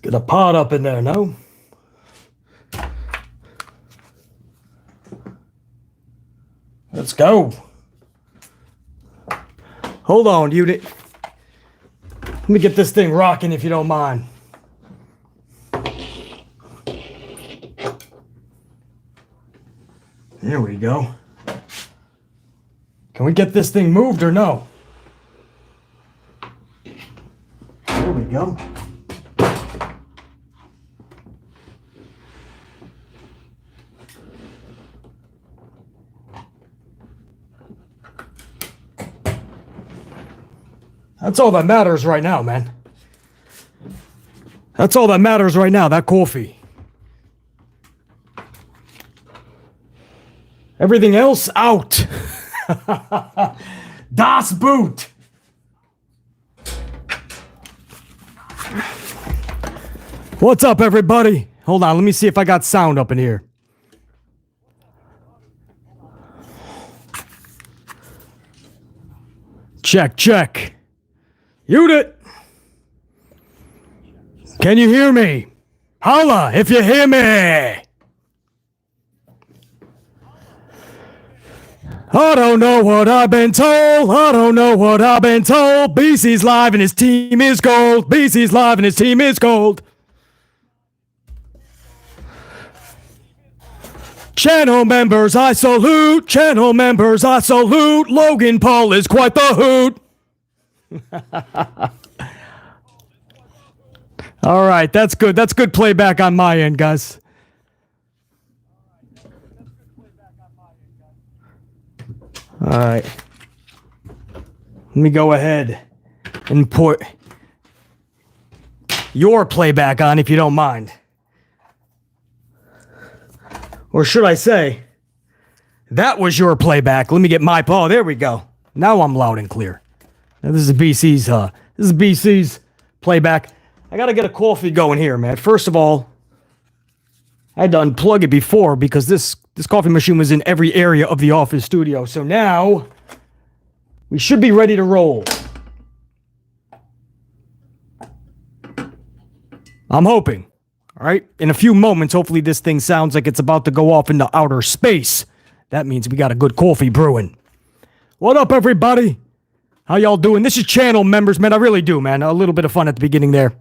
Get a pot up in there, no? Let's go. Hold on, unit. Let me get this thing rocking if you don't mind. There we go. Can we get this thing moved or no? There we go. That's all that matters right now, man. That's all that matters right now, that coffee. Everything else out. Das Boot. What's up, everybody? Hold on, let me see if I got sound up in here. Check, check. Unit! Can you hear me? Holla if you hear me! I don't know what I've been told. I don't know what I've been told. BC's live and his team is gold. BC's live and his team is gold. Channel members, I salute. Channel members, I salute. Logan Paul is quite the hoot. All right, that's good. That's good playback on my end, guys. All right. Let me go ahead and put your playback on if you don't mind. Or should I say, that was your playback. Let me get my... Oh, there we go. Now I'm loud and clear. Now this is BC's playback. I gotta get a coffee going here, man. First of all, I had to unplug it before because this coffee machine was in every area of the office studio. So now we should be ready to roll. I'm hoping. All right. In a few moments, hopefully this thing sounds like it's about to go off into outer space. That means we got a good coffee brewing. What up, everybody? How y'all doing? This is channel members, man. I really do, man. A little bit of fun at the beginning there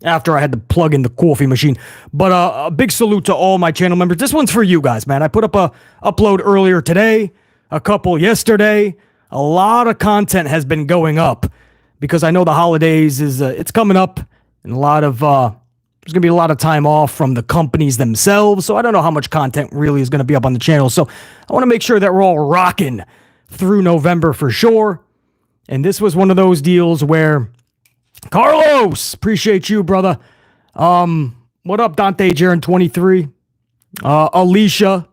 after I had to plug in the coffee machine. But a big salute to all my channel members. This one's for you guys, man. I put up a upload earlier today, a couple yesterday. A lot of content has been going up because I know the holidays it's coming up, and a lot of there's going to be a lot of time off from the companies themselves. So I don't know how much content really is going to be up on the channel. So I want to make sure that we're all rocking through November for sure. And this was one of those deals where Carlos, appreciate you, brother. What up, Dante Jaron 23? Alicia,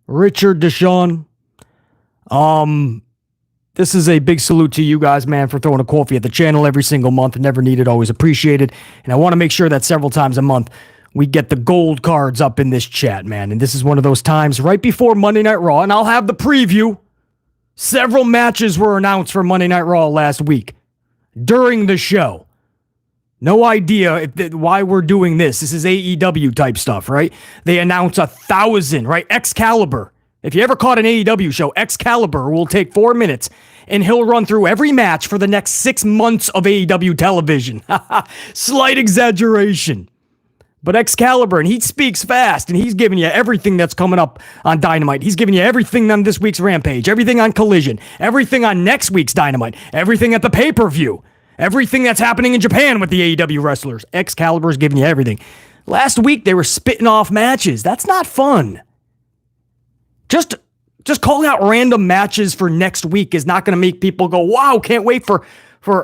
Richard Deshaun. This is a big salute to you guys, man, for throwing a coffee at the channel every single month. Never needed, always appreciated. And I want to make sure that several times a month we get the gold cards up in this chat, man. And this is one of those times right before Monday Night Raw, and I'll have the preview. Several matches were announced for Monday Night Raw last week during the show. No idea why we're doing this. This is AEW type stuff, right? They announce 1,000, right? Excalibur. If you ever caught an AEW show, Excalibur will take 4 minutes and he'll run through every match for the next 6 months of AEW television. Slight exaggeration. But Excalibur, and he speaks fast, and he's giving you everything that's coming up on Dynamite. He's giving you everything on this week's Rampage, everything on Collision, everything on next week's Dynamite, everything at the pay-per-view, everything that's happening in Japan with the AEW wrestlers. Excalibur's giving you everything. Last week, they were spitting off matches. That's not fun. Just calling out random matches for next week is not going to make people go, wow, can't wait for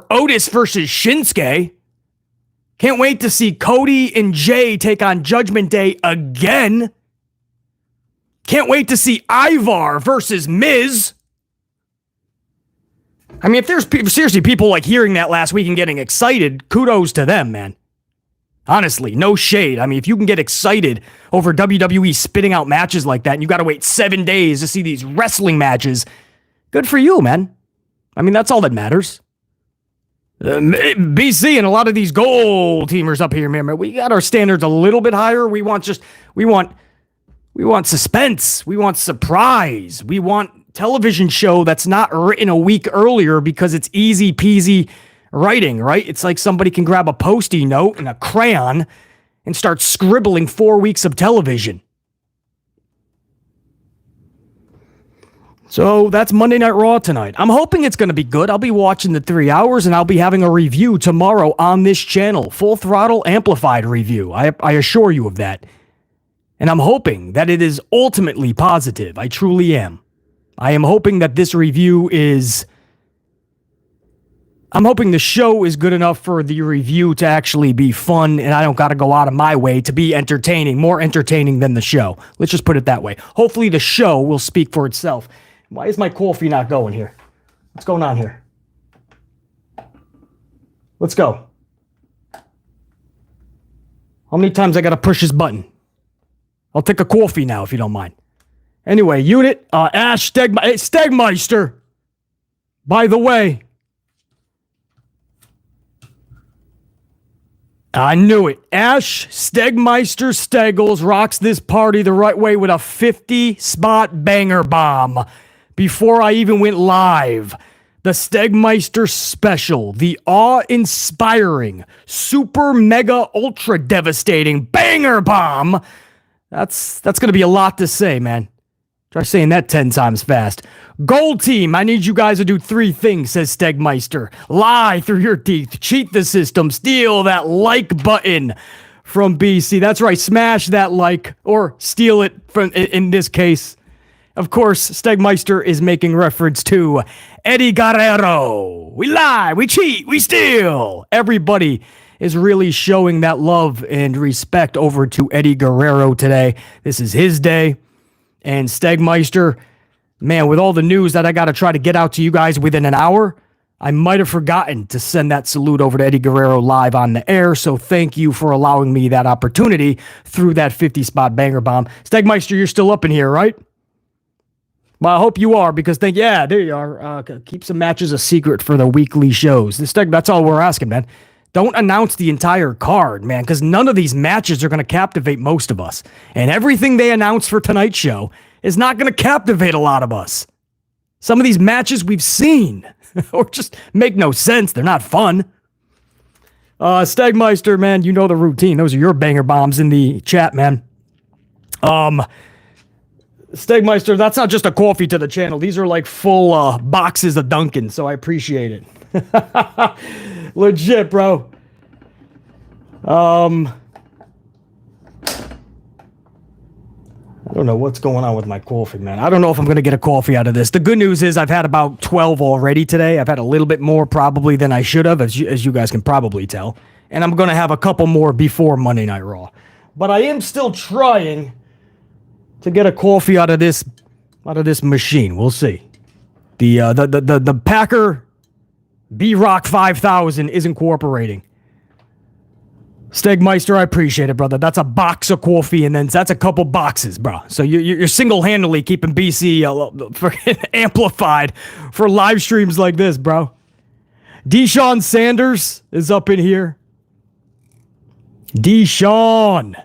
Otis versus Shinsuke. Can't wait to see Cody and Jay take on Judgment Day again. Can't wait to see Ivar versus Miz. I mean, if there's seriously people like hearing that last week and getting excited, kudos to them, man. Honestly, no shade. I mean, if you can get excited over WWE spitting out matches like that and you got to wait 7 days to see these wrestling matches, good for you, man. I mean, that's all that matters. BC and a lot of these gold teamers up here, man, we got our standards a little bit higher. We want suspense. We want surprise. We want television show that's not written a week earlier because it's easy peasy writing, right? It's like somebody can grab a Post-it note and a crayon and start scribbling 4 weeks of television. So that's Monday Night Raw tonight. I'm hoping it's going to be good. I'll be watching the 3 hours, and I'll be having a review tomorrow on this channel. Full throttle amplified review. I assure you of that. And I'm hoping that it is ultimately positive. I truly am. I am hoping that this review is... I'm hoping the show is good enough for the review to actually be fun, and I don't got to go out of my way to be entertaining, more entertaining than the show. Let's just put it that way. Hopefully the show will speak for itself. Why is my coffee not going here? What's going on here? Let's go. How many times I got to push this button? I'll take a coffee now if you don't mind. Anyway, unit, Ash Stegmeister. By the way, I knew it. Ash Stegmeister Steggles rocks this party the right way with a 50-spot banger bomb. Before I even went live, the Stegmeister special, the awe-inspiring, super mega ultra devastating banger bomb. That's going to be a lot to say, man. Try saying that 10 times fast. Gold team, I need you guys to do 3 things, says Stegmeister. Lie through your teeth, cheat the system, steal that like button from BC. That's right, smash that like, or steal it from, in this case. Of course, Stegmeister is making reference to Eddie Guerrero. We lie, we cheat, we steal. Everybody is really showing that love and respect over to Eddie Guerrero today. This is his day. And Stegmeister, man, with all the news that I got to try to get out to you guys within an hour, I might have forgotten to send that salute over to Eddie Guerrero live on the air. So thank you for allowing me that opportunity through that 50-spot banger bomb. Stegmeister, you're still up in here, right? Well, I hope you are, because there you are. Keep some matches a secret for the weekly shows. That's all we're asking, man. Don't announce the entire card, man, because none of these matches are going to captivate most of us. And everything they announce for tonight's show is not going to captivate a lot of us. Some of these matches we've seen or just make no sense. They're not fun. Stegmeister, man, you know the routine. Those are your banger bombs in the chat, man. Stegmeister, that's not just a coffee to the channel. These are like full boxes of Dunkin', so I appreciate it. Legit, bro. I don't know what's going on with my coffee, man. I don't know if I'm going to get a coffee out of this. The good news is I've had about 12 already today. I've had a little bit more probably than I should have, as you guys can probably tell. And I'm going to have a couple more before Monday Night Raw. But I am still trying to get a coffee out of this machine. We'll see. The Packer B-Rock 5000 isn't cooperating. Stegmeister, I appreciate it, brother. That's a box of coffee, and then that's a couple boxes, bro. So you're single-handedly keeping BC amplified for live streams like this, bro. Deshaun Sanders is up in here. Deshaun.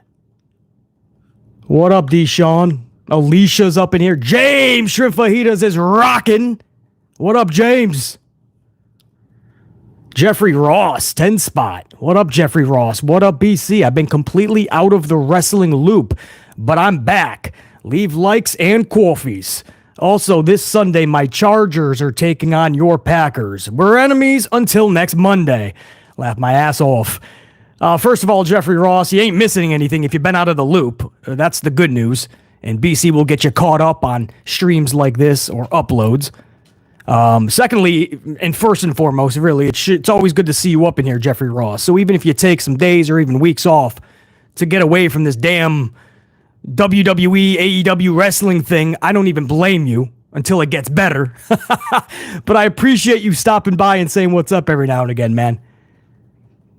What up, Deshaun? Alicia's up in here. James Shrimp Fajitas is rocking. What up, James? Jeffrey Ross, 10 spot. What up, Jeffrey Ross? What up, BC? I've been completely out of the wrestling loop, but I'm back. Leave likes and coffees. Also, this Sunday, my Chargers are taking on your Packers. We're enemies until next Monday. Laugh my ass off. First of all, Jeffrey Ross, you ain't missing anything if you've been out of the loop. That's the good news. And BC will get you caught up on streams like this or uploads. Secondly, and first and foremost, really, it's always good to see you up in here, Jeffrey Ross. So even if you take some days or even weeks off to get away from this damn WWE, AEW wrestling thing, I don't even blame you until it gets better. But I appreciate you stopping by and saying what's up every now and again, man.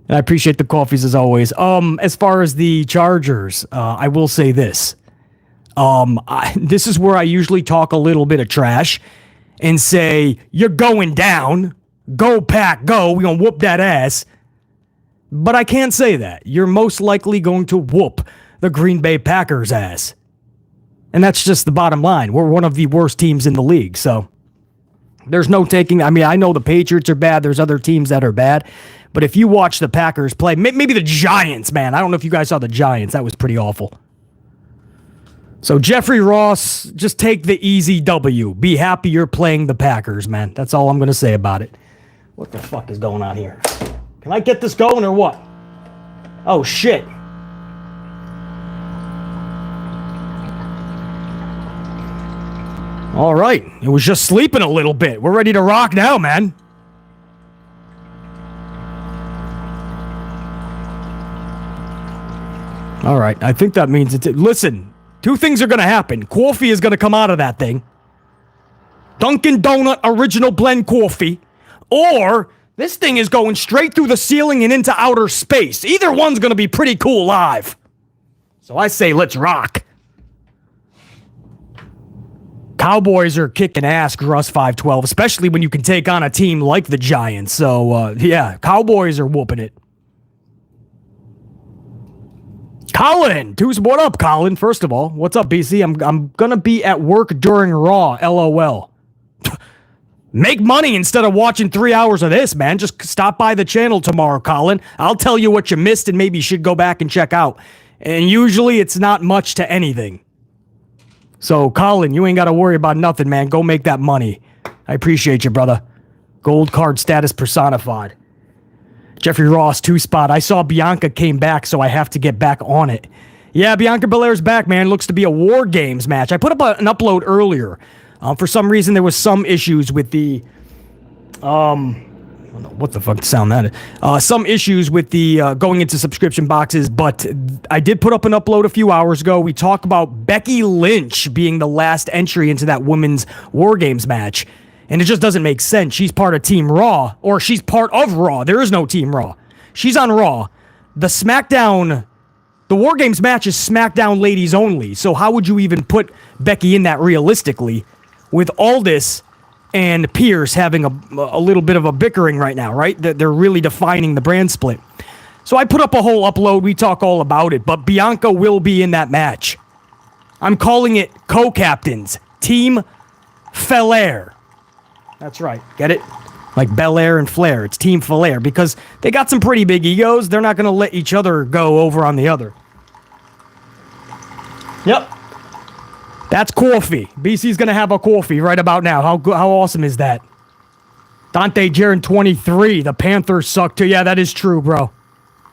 And I appreciate the coffees as always. As far as the Chargers, I will say this. This is where I usually talk a little bit of trash and say, you're going down. Go, Pack, go. We're going to whoop that ass. But I can't say that. You're most likely going to whoop the Green Bay Packers' ass. And that's just the bottom line. We're one of the worst teams in the league, so there's no taking. I mean, I know the Patriots are bad. There's other teams that are bad. But if you watch the Packers play, maybe the Giants, man. I don't know if you guys saw the Giants. That was pretty awful. So Jeffrey Ross, just take the easy W. Be happy you're playing the Packers, man. That's all I'm going to say about it. What the fuck is going on here? Can I get this going or what? Oh, shit. All right. It was just sleeping a little bit. We're ready to rock now, man. All right. I think that means it's... Listen, two things are going to happen. Coffee is going to come out of that thing. Dunkin' Donut Original Blend Coffee. Or this thing is going straight through the ceiling and into outer space. Either one's going to be pretty cool live. So I say let's rock. Cowboys are kicking ass, Gruss 512, especially when you can take on a team like the Giants. So, yeah, Cowboys are whooping it. Colin, what up, Colin? First of all, what's up, BC? I'm going to be at work during Raw, LOL. Make money instead of watching 3 hours of this, man. Just stop by the channel tomorrow, Colin. I'll tell you what you missed and maybe you should go back and check out. And usually it's not much to anything. So, Colin, you ain't got to worry about nothing, man. Go make that money. I appreciate you, brother. Gold card status personified. Jeffrey Ross, 2-spot. I saw Bianca came back, so I have to get back on it. Yeah, Bianca Belair's back, man. Looks to be a War Games match. I put up an upload earlier. For some reason, there was some issues with the... what the fuck sound that is? Some issues with the going into subscription boxes, but I did put up an upload a few hours ago. We talk about Becky Lynch being the last entry into that women's War Games match, and it just doesn't make sense. She's part of Team Raw, or she's part of Raw. There is no Team Raw. She's on Raw. The War Games match is SmackDown ladies only, so how would you even put Becky in that realistically with Aldis and Pierce having a little bit of a bickering right now, right? They're really defining the brand split. So I put up a whole upload. We talk all about it, but Bianca will be in that match. I'm calling it co-captains. Team Flair. That's right. Get it? Like Bel Air and Flair. It's Team Flair because they got some pretty big egos. They're not going to let each other go over on the other. Yep. That's coffee. BC's going to have a coffee right about now. How awesome is that? Dante Jaron 23. The Panthers suck too. Yeah, that is true, bro.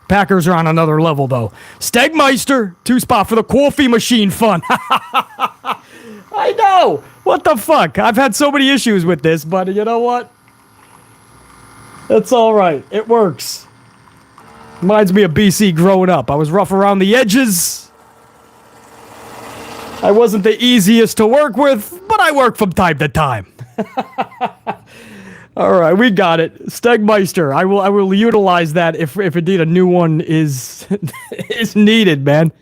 Packers are on another level, though. Stegmeister, 2-spot for the coffee machine fun. I know. What the fuck? I've had so many issues with this, but you know what? It's all right. It works. Reminds me of BC growing up. I was rough around the edges. I wasn't the easiest to work with, but I work from time to time. All right, we got it. Stegmeister. I will utilize that if indeed a new one is is needed, man.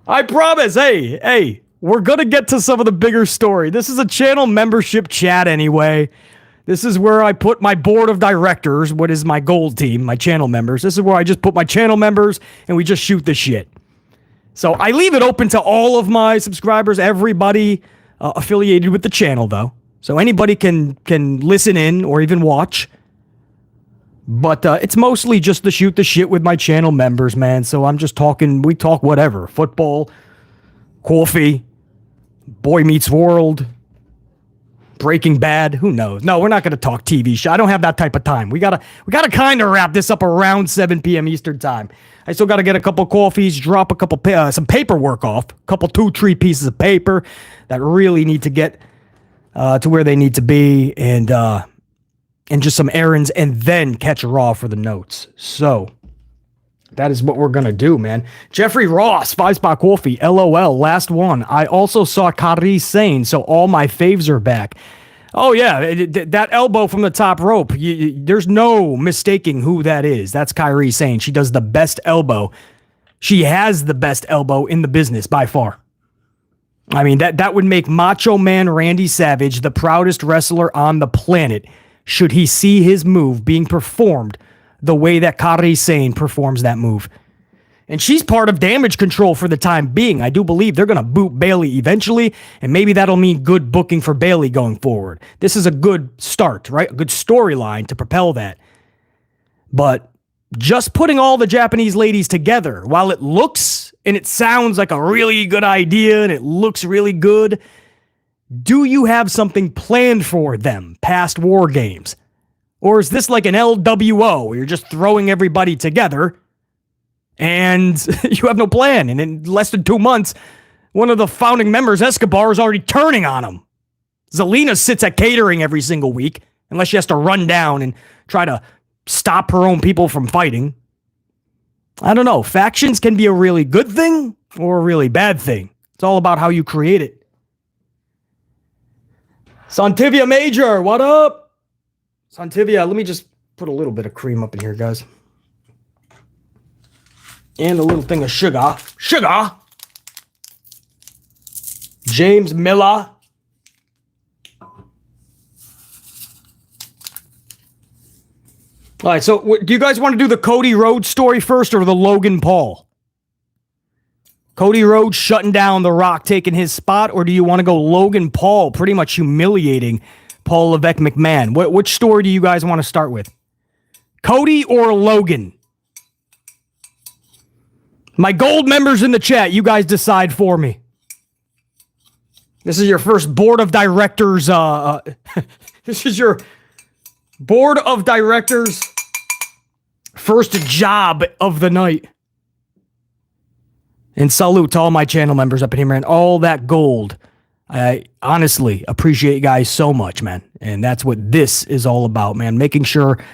I promise. Hey, we're gonna get to some of the bigger story. This is a channel membership chat anyway. This is where I put my board of directors, what is my gold team, my channel members. This is where I just put my channel members and we just shoot the shit. So I leave it open to all of my subscribers, everybody affiliated with the channel, though. So anybody can listen in or even watch. But it's mostly just to shoot the shit with my channel members, man. So I'm just talking, we talk whatever. Football, coffee, Boy Meets World, Breaking Bad, who knows? No, we're not going to talk TV show. I don't have that type of time. We gotta kind of wrap this up around 7 p.m. Eastern time. I still got to get a couple coffees, drop a couple some paperwork off, a couple 2-3 pieces of paper that really need to get to where they need to be, and just some errands, and then catch Raw for the notes. So that is what we're gonna do, man. Jeffrey Ross, 5-spot coffee, LOL, last one. I also saw Kairi Sane, so all my faves are back. Oh, yeah, that elbow from the top rope. There's no mistaking who that is. That's Kairi Sane. She does the best elbow. She has the best elbow in the business by far. I mean, that would make Macho Man Randy Savage the proudest wrestler on the planet. should he see his move being performed the way that Kairi Sane performs that move. And she's part of Damage Control for the time being. I do believe they're going to boot Bayley eventually, and maybe that'll mean good booking for Bayley going forward. This is a good start, right? A good storyline to propel that. But just putting all the Japanese ladies together, while it looks and it sounds like a really good idea and it looks really good, do you have something planned for them past War Games? Or is this like an LWO where you're just throwing everybody together and you have no plan? And in less than 2 months, one of the founding members, Escobar, is already turning on him. Zelina sits at catering every single week, unless she has to run down and try to stop her own people from fighting. I don't know. Factions can be a really good thing or a really bad thing. It's all about how you create it. Santivia Major, what up? Santivia, let me just put a little bit of cream up in here, guys. And a little thing of sugar. Sugar! James Miller. All right, so do you guys want to do the Cody Rhodes story first or the Logan Paul? Cody Rhodes shutting down The Rock, taking his spot, or do you want to go Logan Paul pretty much humiliating Paul Levesque McMahon? Which story do you guys want to start with? Cody or Logan? My gold members in the chat, you guys decide for me. This is your first board of directors. This is your board of directors first job of the night. And salute to all my channel members up in here, man. All that gold. I honestly appreciate you guys so much, man. And that's what this is all about, man. Making sure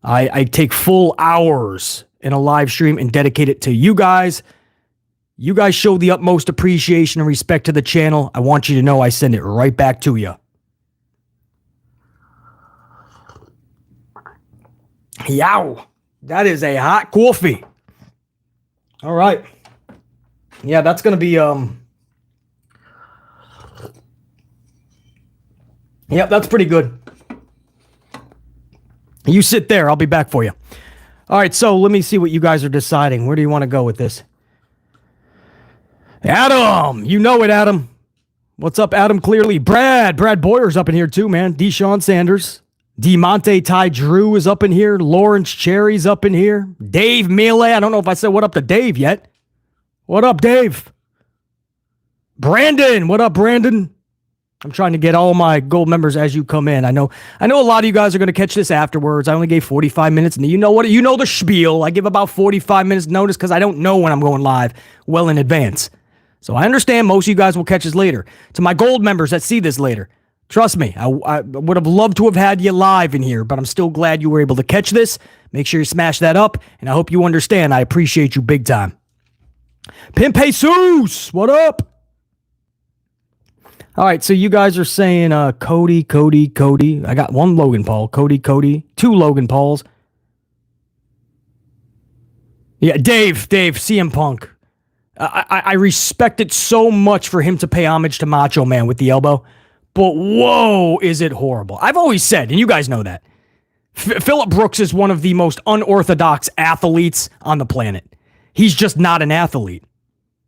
I take full hours in a live stream and dedicate it to you guys. You guys show the utmost appreciation and respect to the channel. I want you to know I send it right back to you. Yow. That is a hot coffee. All right. Yeah, that's going to be, yep, that's pretty good. You sit there. I'll be back for you. All right, so let me see what you guys are deciding. Where do you want to go with this? Adam! You know it, Adam. What's up, Adam? Clearly. Brad Boyer's up in here too, man. Deshaun Sanders. DeMonte Ty Drew is up in here. Lawrence Cherry's up in here. Dave Melee. I don't know if I said what up to Dave yet. What up, Dave? Brandon. What up, Brandon? I'm trying to get all my gold members as you come in. I know a lot of you guys are going to catch this afterwards. I only gave 45 minutes. And you know what? You know the spiel. I give about 45 minutes notice because I don't know when I'm going live well in advance. So I understand most of you guys will catch this later. To my gold members that see this later, trust me, I would have loved to have had you live in here, but I'm still glad you were able to catch this. Make sure you smash that up, and I hope you understand I appreciate you big time. Pimp Jesus, what up? All right, so you guys are saying Cody. I got one Logan Paul. Cody. Two Logan Pauls. Yeah, Dave, CM Punk. I respect it so much for him to pay homage to Macho Man with the elbow, but whoa, is it horrible. I've always said, and you guys know that, Phillip Brooks is one of the most unorthodox athletes on the planet. He's just not an athlete.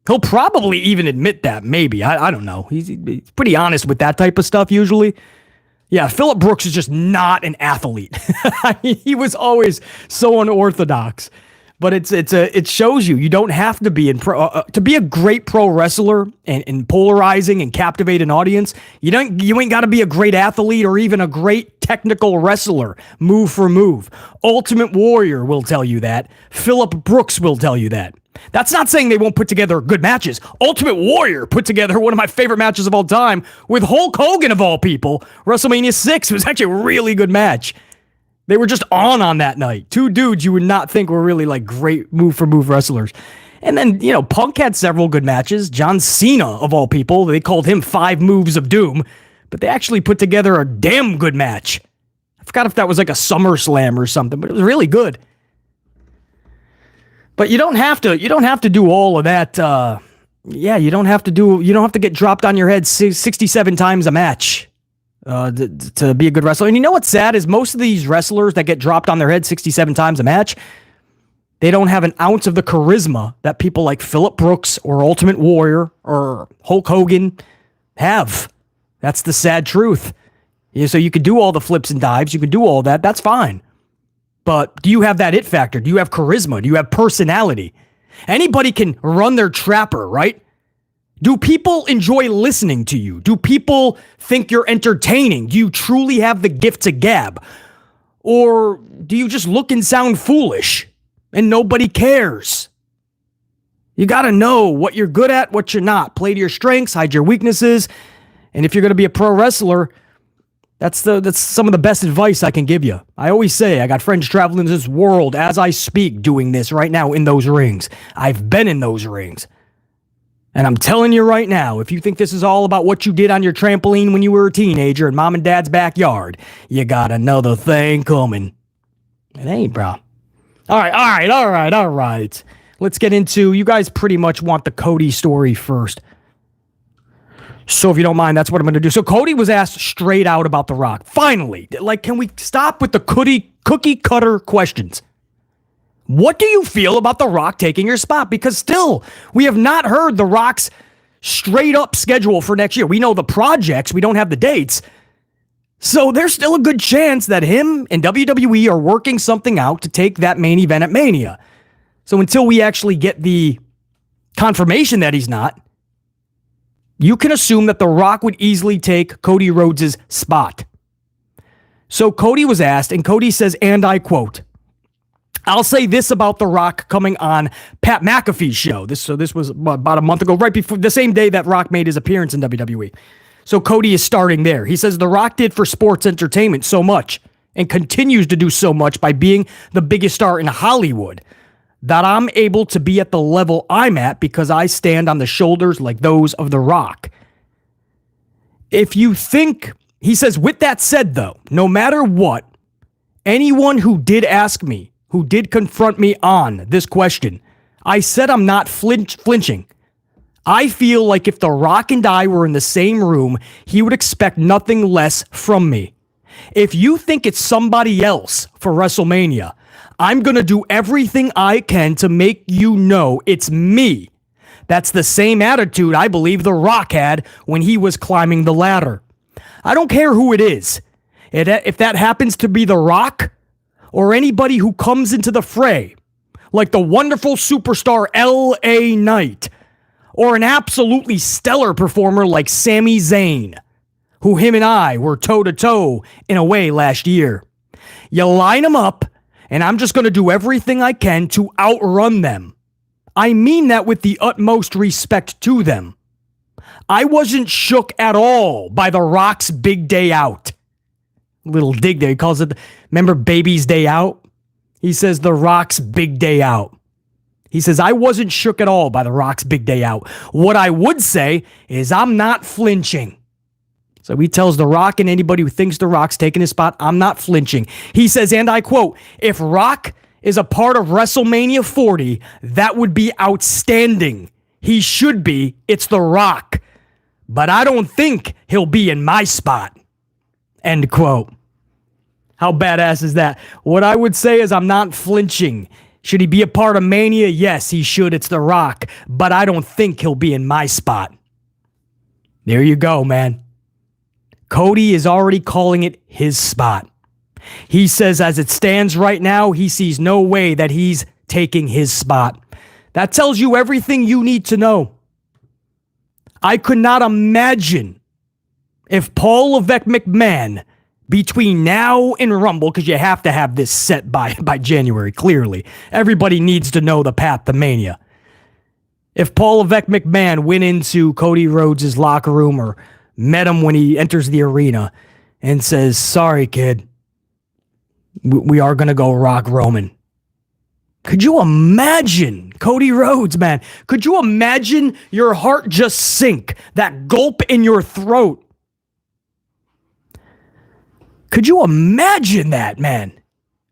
He'll probably even admit that, maybe. I don't know. He's pretty honest with that type of stuff usually. Yeah, Phillip Brooks is just not an athlete. I mean, he was always so unorthodox. But it shows you don't have to be to be a great pro wrestler and polarizing and captivate an audience. You ain't got to be a great athlete or even a great technical wrestler, move for move. Ultimate Warrior will tell you that. Phillip Brooks will tell you that. That's not saying they won't put together good matches. Ultimate Warrior put together one of my favorite matches of all time with Hulk Hogan of all people. WrestleMania 6 was actually a really good match. They were just on that night. Two dudes you would not think were really like great move-for-move wrestlers. And then, Punk had several good matches. John Cena, of all people, they called him 5 Moves of Doom. But they actually put together a damn good match. I forgot if that was like a SummerSlam or something, but it was really good. But you don't have to do all of that. You don't have to get dropped on your head 67 times a match. to be a good wrestler. And you know what's sad is most of these wrestlers that get dropped on their head 67 times a match, they don't have an ounce of the charisma that people like Phillip Brooks or Ultimate Warrior or Hulk Hogan have. That's the sad truth. Yeah, so you can do all the flips and dives. You can do all that. That's fine. But do you have that it factor? Do you have charisma? Do you have personality? Anybody can run their trapper, right? Do people enjoy listening to you? Do people think you're entertaining? Do you truly have the gift to gab? Or do you just look and sound foolish and nobody cares? You got to know what you're good at, what you're not. Play to your strengths, hide your weaknesses. And if you're going to be a pro wrestler, that's some of the best advice I can give you. I always say I got friends traveling this world as I speak doing this right now in those rings. I've been in those rings. And I'm telling you right now, if you think this is all about what you did on your trampoline when you were a teenager in mom and dad's backyard, you got another thing coming. It ain't, bro. All right. Let's get into, you guys pretty much want the Cody story first. So if you don't mind, that's what I'm going to do. So Cody was asked straight out about The Rock. Finally, like, can we stop with the cookie cutter questions? What do you feel about The Rock taking your spot? Because still, we have not heard The Rock's straight up schedule for next year. We know the projects, we don't have the dates. So there's still a good chance that him and WWE are working something out to take that main event at Mania. So until we actually get the confirmation that he's not, you can assume that The Rock would easily take Cody Rhodes' spot. So Cody was asked, and Cody says, and I quote, I'll say this about The Rock coming on Pat McAfee's show. This was about a month ago, right before the same day that Rock made his appearance in WWE. So Cody is starting there. He says The Rock did for sports entertainment so much and continues to do so much by being the biggest star in Hollywood that I'm able to be at the level I'm at because I stand on the shoulders like those of The Rock. If you think, he says, with that said though, no matter what, anyone who did ask me, who did confront me on this question, I said I'm not flinching. I feel like if The Rock and I were in the same room, he would expect nothing less from me. If you think it's somebody else for WrestleMania, I'm going to do everything I can to make you know it's me. That's the same attitude I believe The Rock had when he was climbing the ladder. I don't care who it is. If that happens to be The Rock, or anybody who comes into the fray, like the wonderful superstar L.A. Knight, or an absolutely stellar performer like Sami Zayn, who him and I were toe-to-toe in a way last year. You line them up, and I'm just going to do everything I can to outrun them. I mean that with the utmost respect to them. I wasn't shook at all by The Rock's big day out. Little dig there. He calls it, remember Baby's Day Out? He says The Rock's big day out. He says, I wasn't shook at all by The Rock's big day out. What I would say is I'm not flinching. So he tells The Rock and anybody who thinks The Rock's taking his spot, I'm not flinching. He says, and I quote, if Rock is a part of WrestleMania 40, that would be outstanding. He should be. It's The Rock. But I don't think he'll be in my spot. End quote. How badass is that? What I would say is I'm not flinching. Should he be a part of Mania? Yes, he should. It's The Rock. But I don't think he'll be in my spot. There you go, man. Cody is already calling it his spot. He says as it stands right now, he sees no way that he's taking his spot. That tells you everything you need to know. I could not imagine if Paul Levesque McMahon, between now and Rumble, because you have to have this set by January, clearly. Everybody needs to know the path to Mania. If Paul Levesque McMahon went into Cody Rhodes' locker room or met him when he enters the arena and says, sorry, kid, we are going to go Rock Roman. Could you imagine, Cody Rhodes, man? Could you imagine your heart just sink, that gulp in your throat? Could you imagine that, man?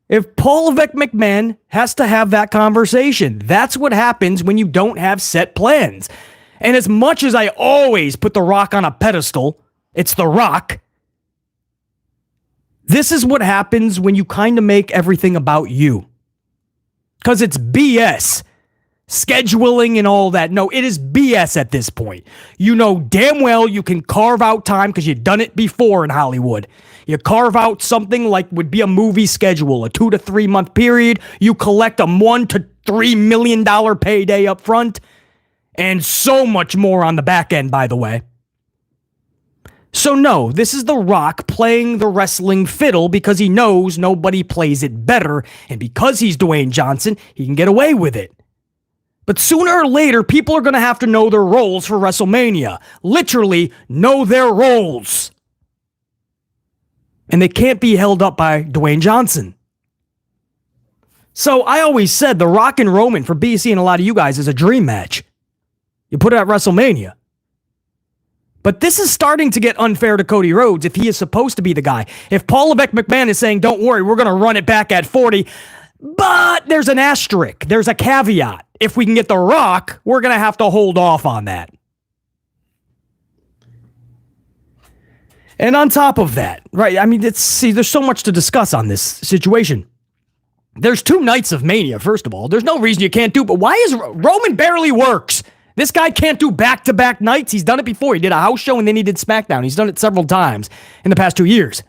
If Paul Levesque McMahon has to have that conversation, that's what happens when you don't have set plans. And as much as I always put The Rock on a pedestal, it's The Rock, This is what happens when you kind of make everything about you. Because it's BS. Scheduling and all that. No, it is BS at this point. You know damn well you can carve out time because you've done it before in Hollywood. You carve out something like would be a movie schedule, a 2 to 3 month period. You collect a $1 to $3 million payday up front and so much more on the back end, by the way. So no, this is The Rock playing the wrestling fiddle because he knows nobody plays it better, and because he's Dwayne Johnson, he can get away with it. But sooner or later, people are going to have to know their roles for WrestleMania. Literally, know their roles. And they can't be held up by Dwayne Johnson. So I always said The Rock and Roman for BC and a lot of you guys is a dream match. You put it at WrestleMania. But this is starting to get unfair to Cody Rhodes if he is supposed to be the guy. If Paul Levesque McMahon is saying, don't worry, we're going to run it back at 40. But there's an asterisk. There's a caveat. If we can get The Rock, we're going to have to hold off on that. And on top of that, right, I mean, there's so much to discuss on this situation. There's 2 nights of Mania, first of all. There's no reason you can't do, but why is Roman barely works? This guy can't do back-to-back nights. He's done it before. He did a house show and then he did SmackDown. He's done it several times in the past 2 years.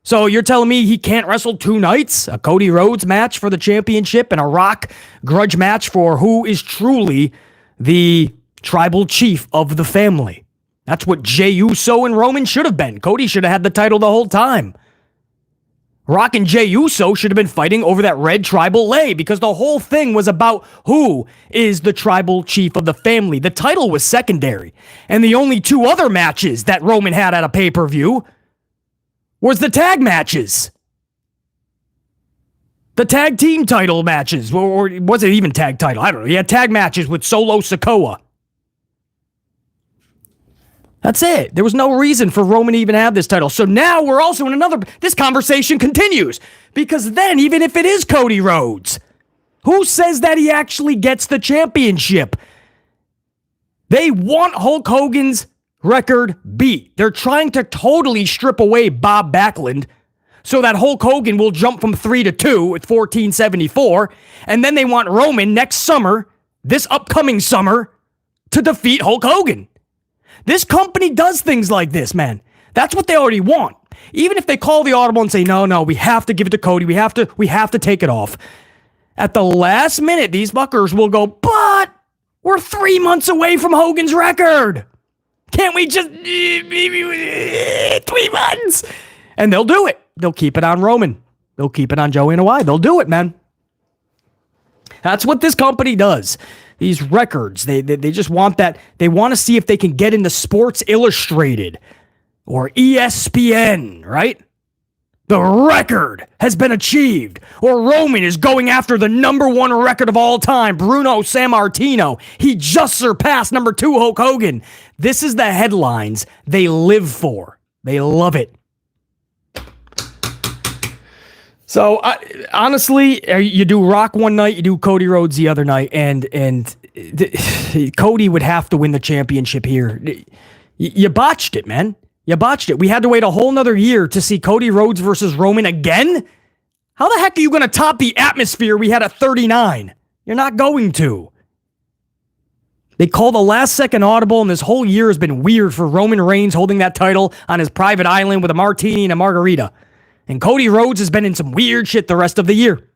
So you're telling me he can't wrestle 2 nights? A Cody Rhodes match for the championship and a Rock grudge match for who is truly the tribal chief of the family. That's what Jey Uso and Roman should have been. Cody should have had the title the whole time. Rock and Jey Uso should have been fighting over that red tribal lei because the whole thing was about who is the tribal chief of the family. The title was secondary. And the only 2 other matches that Roman had at a pay-per-view was the tag matches. The tag team title matches. Or was it even tag title? I don't know. He had tag matches with Solo Sikoa. That's it. There was no reason for Roman to even have this title. So now we're also in this conversation continues. Because then, even if it is Cody Rhodes, who says that he actually gets the championship? They want Hulk Hogan's record beat. They're trying to totally strip away Bob Backlund so that Hulk Hogan will jump from 3 to 2 at 1474. And then they want Roman next summer, this upcoming summer, to defeat Hulk Hogan. This company does things like this, man. That's what they already want. Even if they call the audible and say, no, we have to give it to Cody. We have to take it off. At the last minute, these fuckers will go, but we're 3 months away from Hogan's record. Can't we just 3 months? And they'll do it. They'll keep it on Roman. They'll keep it on Joey and Hawaii. They'll do it, man. That's what this company does. These records, they just want that. They want to see if they can get into Sports Illustrated or ESPN, right? The record has been achieved. Or Roman is going after the #1 record of all time, Bruno Sammartino. He just surpassed #2 Hulk Hogan. This is the headlines they live for. They love it. So, honestly, you do Rock one night, you do Cody Rhodes the other night, and Cody would have to win the championship here. You botched it, man. You botched it. We had to wait a whole nother year to see Cody Rhodes versus Roman again? How the heck are you going to top the atmosphere we had at 39? You're not going to. They call the last second audible, and this whole year has been weird for Roman Reigns holding that title on his private island with a martini and a margarita. And Cody Rhodes has been in some weird shit the rest of the year.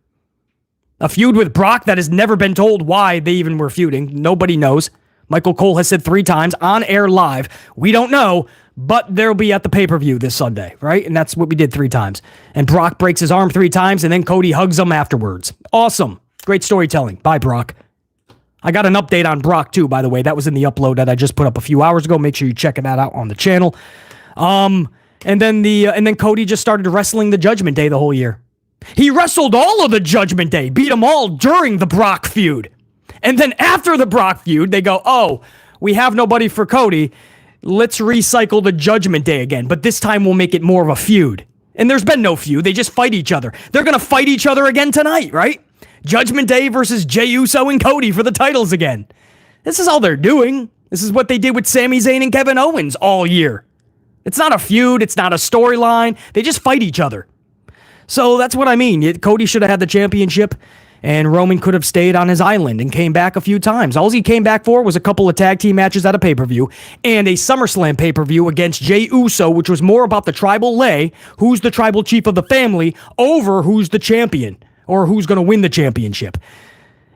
A feud with Brock that has never been told why they even were feuding. Nobody knows. Michael Cole has said 3 times on air live. We don't know, but they'll be at the pay-per-view this Sunday, right? And that's what we did 3 times. And Brock breaks his arm 3 times, and then Cody hugs him afterwards. Awesome. Great storytelling. Bye, Brock. I got an update on Brock, too, by the way. That was in the upload that I just put up a few hours ago. Make sure you check that out on the channel. And then Cody just started wrestling the Judgment Day the whole year. He wrestled all of the Judgment Day, beat them all during the Brock feud. And then after the Brock feud, they go, oh, we have nobody for Cody. Let's recycle the Judgment Day again. But this time we'll make it more of a feud. And there's been no feud. They just fight each other. They're going to fight each other again tonight, right? Judgment Day versus Jey Uso and Cody for the titles again. This is all they're doing. This is what they did with Sami Zayn and Kevin Owens all year. It's not a feud. It's not a storyline. They just fight each other. So that's what I mean. Cody should have had the championship, and Roman could have stayed on his island and came back a few times. All he came back for was a couple of tag team matches at a pay-per-view and a SummerSlam pay-per-view against Jey Uso, which was more about the tribal lay, who's the tribal chief of the family, over who's the champion or who's going to win the championship.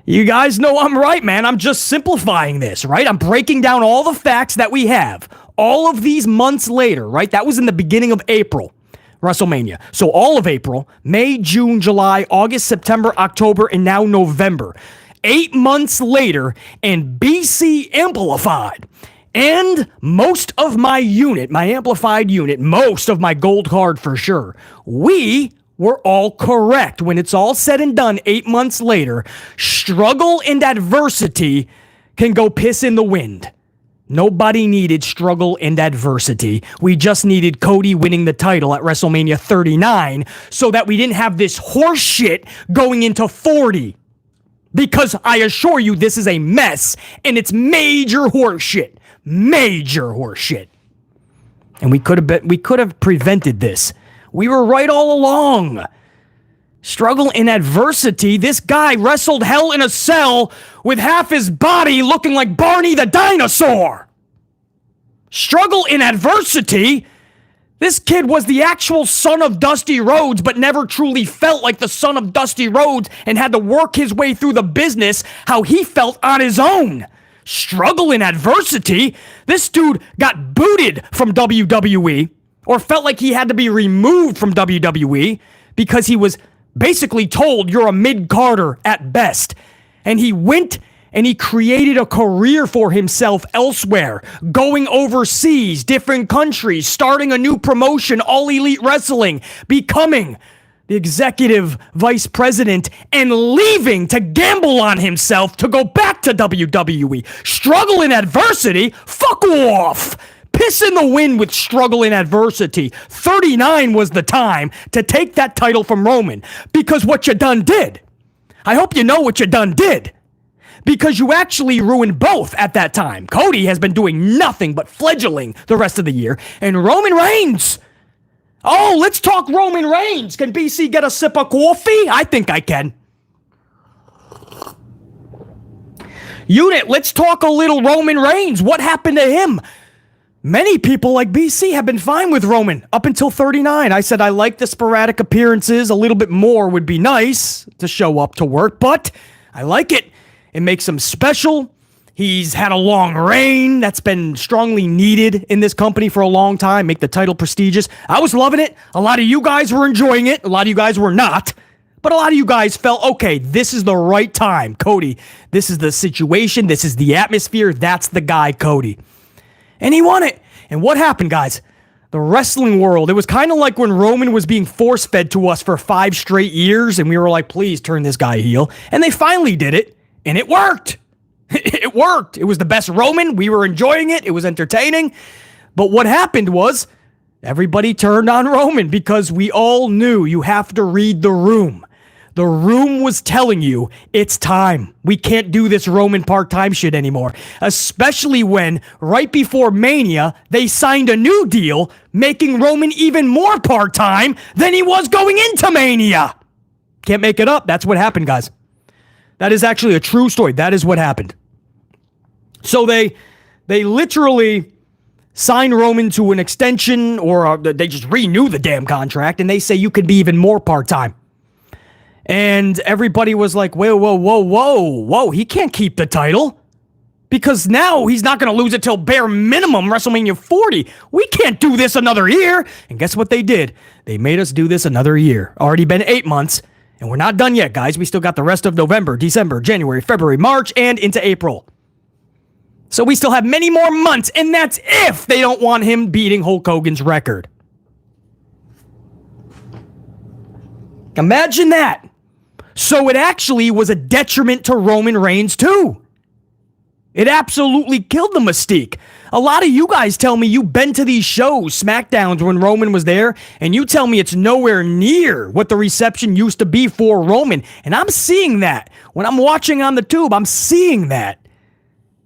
You guys know I'm right, man. I'm just simplifying this, right? I'm breaking down all the facts that we have. All of these months later, right? That was in the beginning of April. WrestleMania. So all of April, May, June, July, August, September, October, and now November. 8 months later, and BC amplified. And most of my unit, my amplified unit, most of my gold card for sure, we were all correct. When it's all said and done 8 months later, struggle and adversity can go piss in the wind. Nobody needed struggle and adversity. We just needed Cody winning the title at WrestleMania 39 so that we didn't have this horse shit going into 40. Because I assure you, this is a mess, and it's major horse shit. Major horse shit. And we could have prevented this. We were right all along. Struggle and adversity. This guy wrestled Hell in a Cell with half his body looking like Barney the dinosaur. Struggle and adversity. This kid was the actual son of Dusty Rhodes, but never truly felt like the son of Dusty Rhodes and had to work his way through the business how he felt on his own. Struggle and adversity. This dude got booted from WWE or felt like he had to be removed from WWE because he was basically told you're a mid-carder at best. And he went and he created a career for himself elsewhere, going overseas, different countries, starting a new promotion, All Elite Wrestling, becoming the executive vice president, and leaving to gamble on himself to go back to WWE. Struggle in adversity? Fuck off! Piss in the wind with struggle and adversity. 39 was the time to take that title from Roman, because what you done did. I hope you know what you done did. Because you actually ruined both at that time. Cody has been doing nothing but fledgling the rest of the year. And Roman Reigns. Oh, let's talk Roman Reigns. Can BC get a sip of coffee? I think I can. Unit, let's talk a little Roman Reigns. What happened to him? Many people like BC have been fine with Roman up until 39. I said I like the sporadic appearances. A little bit more would be nice to show up to work, but I like it. It makes him special. He's had a long reign that's been strongly needed in this company for a long time. Make the title prestigious. I was loving it. A lot of you guys were enjoying it. A lot of you guys were not. But a lot of you guys felt, okay, this is the right time. Cody, this is the situation. This is the atmosphere. That's the guy, Cody. And he won it. And what happened, guys? The wrestling world, it was kind of like when Roman was being force-fed to us for 5 straight years, and we were like, please turn this guy heel. And they finally did it. And it worked. It worked. It was the best Roman. We were enjoying it. It was entertaining. But what happened was everybody turned on Roman because we all knew you have to read the room. The room was telling you it's time. We can't do this Roman part-time shit anymore. Especially when right before Mania, they signed a new deal making Roman even more part-time than he was going into Mania. Can't make it up. That's what happened, guys. That is actually a true story. That is what happened. So they literally signed Roman to an extension, or they just renew the damn contract, and they say you could be even more part-time. And everybody was like, whoa, he can't keep the title. Because now he's not going to lose it till bare minimum WrestleMania 40. We can't do this another year. And guess what they did? They made us do this another year. Already been 8 months. And we're not done yet, guys. We still got the rest of November, December, January, February, March, and into April. So we still have many more months, and that's if they don't want him beating Hulk Hogan's record. Imagine that. So it actually was a detriment to Roman Reigns, too. It absolutely killed the mystique. A lot of you guys tell me you've been to these shows, SmackDowns, when Roman was there, and you tell me it's nowhere near what the reception used to be for Roman. And I'm seeing that. When I'm watching on the tube, I'm seeing that.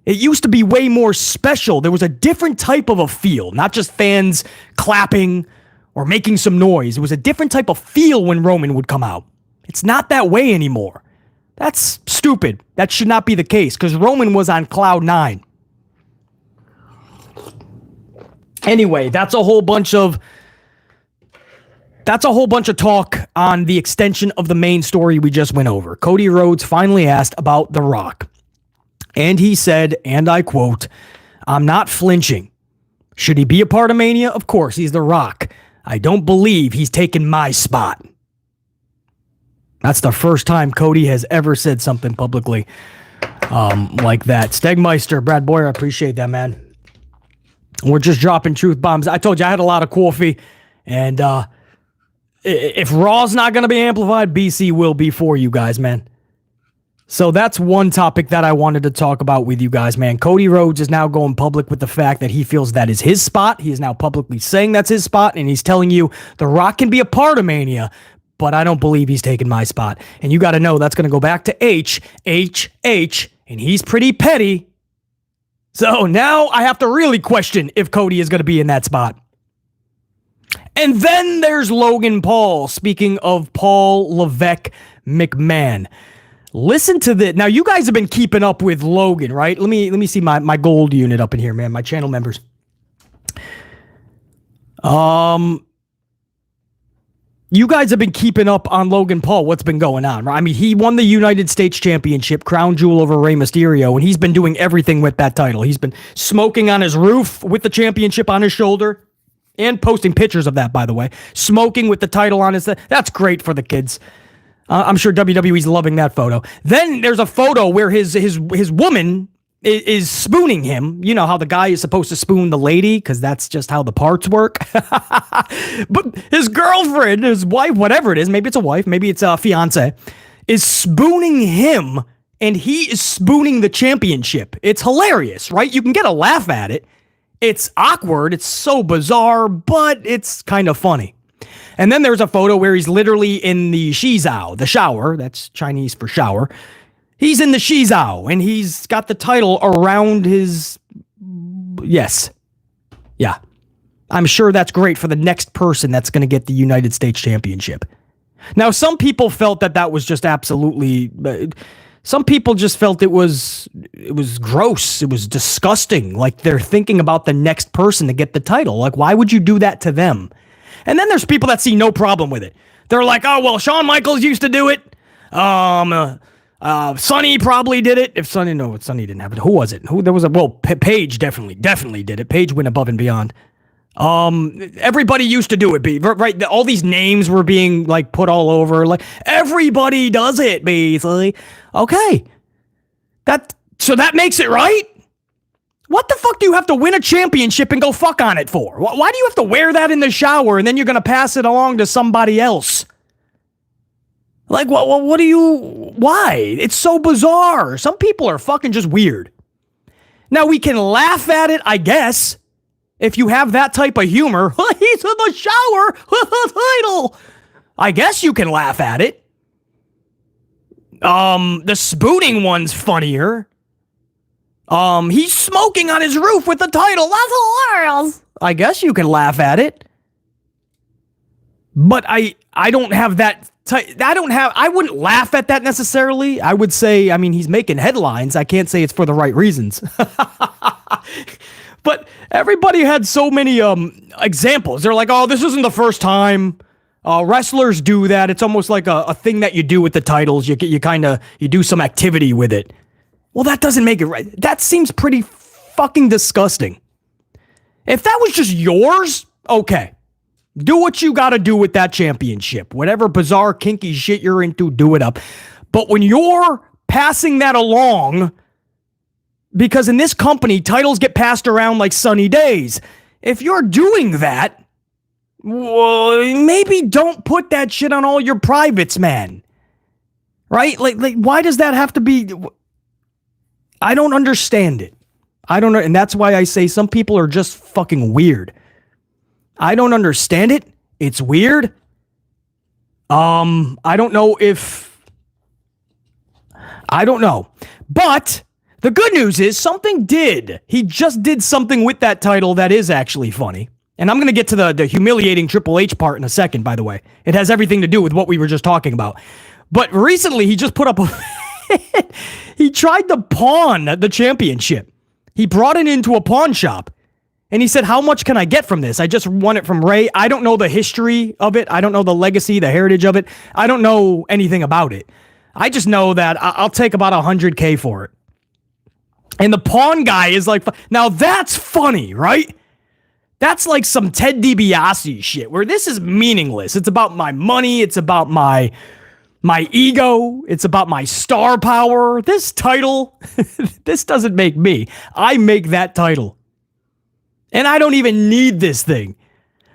It used to be way more special. There was a different type of a feel, not just fans clapping or making some noise. It was a different type of feel when Roman would come out. It's not that way anymore. That's stupid. That should not be the case because Roman was on cloud 9. Anyway, that's a whole bunch of talk on the extension of the main story we just went over. Cody Rhodes finally asked about The Rock. And he said, and I quote, "I'm not flinching. Should he be a part of Mania? Of course, he's The Rock. I don't believe he's taken my spot." That's the first time Cody has ever said something publicly like that. Stegmeister, Brad Boyer, I appreciate that, man. We're just dropping truth bombs. I told you I had a lot of coffee, and if Raw's not going to be amplified, BC will be for you guys, man. So that's one topic that I wanted to talk about with you guys, man. Cody Rhodes is now going public with the fact that he feels that is his spot. He is now publicly saying that's his spot, and he's telling you The Rock can be a part of Mania, but I don't believe he's taking my spot. And you got to know that's going to go back to H, and he's pretty petty. So now I have to really question if Cody is going to be in that spot. And then there's Logan Paul. Speaking of Paul Levesque McMahon. Listen to this. Now, you guys have been keeping up with Logan, right? Let me see my gold unit up in here, man. My channel members. You guys have been keeping up on Logan Paul. What's been going on, right? I mean, he won the United States Championship, crown jewel over Rey Mysterio, and he's been doing everything with that title. He's been smoking on his roof with the championship on his shoulder and posting pictures of that, by the way. Smoking with the title on his... That's great for the kids. I'm sure WWE's loving that photo. Then there's a photo where his woman is spooning him. You know how the guy is supposed to spoon the lady because that's just how the parts work. But his girlfriend, his wife, whatever it is, maybe it's a wife, maybe it's a fiance, is spooning him, and he is spooning the championship. It's hilarious, right? You can get a laugh at it. It's awkward. It's so bizarre, but it's kind of funny. And then there's a photo where he's literally in the shizao, the shower. That's Chinese for shower. He's in the shizao, and he's got the title around his... Yes. Yeah. I'm sure that's great for the next person that's going to get the United States Championship. Now, some people felt that was just absolutely... Some people just felt it was gross. It was disgusting. Like, they're thinking about the next person to get the title. Like, why would you do that to them? And then there's people that see no problem with it. They're like, oh, well, Shawn Michaels used to do it. Sonny probably did it. If Sonny, no, Sonny didn't have it. Who was it? Paige definitely did it. Paige went above and beyond. Everybody used to do it, right? All these names were being like put all over. Like, everybody does it, basically. Okay. So that makes it right? What the fuck do you have to win a championship and go fuck on it for? Why do you have to wear that in the shower and then you're going to pass it along to somebody else? Like, what do you... Why? It's so bizarre. Some people are fucking just weird. Now, we can laugh at it, I guess, if you have that type of humor. He's in the shower with the title. I guess you can laugh at it. The spooning one's funnier. He's smoking on his roof with the title. That's hilarious. I guess you can laugh at it. But I don't have that... I wouldn't laugh at that necessarily. I would say, I mean, he's making headlines. I can't say it's for the right reasons. But everybody had so many examples. They're like, oh, this isn't the first time. Wrestlers do that. It's almost like a thing that you do with the titles. You do some activity with it. Well, that doesn't make it right. That seems pretty fucking disgusting. If that was just yours, okay. Do what you got to do with that championship. Whatever bizarre, kinky shit you're into, do it up. But when you're passing that along, because in this company, titles get passed around like sunny days. If you're doing that, well, maybe don't put that shit on all your privates, man. Right? Like, why does that have to be... I don't understand it. I don't know, and that's why I say some people are just fucking weird. I don't understand it. It's weird. I don't know. But The good news is something did. He just did something with that title that is actually funny. And I'm going to get to the humiliating Triple H part in a second, by the way. It has everything to do with what we were just talking about. But recently, he just put up he tried to pawn the championship. He brought it into a pawn shop. And he said, how much can I get from this? I just won it from Ray. I don't know the history of it. I don't know the legacy, the heritage of it. I don't know anything about it. I just know that I'll take about $100K for it. And the pawn guy is like, now that's funny, right? That's like some Ted DiBiase shit where this is meaningless. It's about my money. It's about my ego. It's about my star power. This title, this doesn't make me. I make that title. And I don't even need this thing.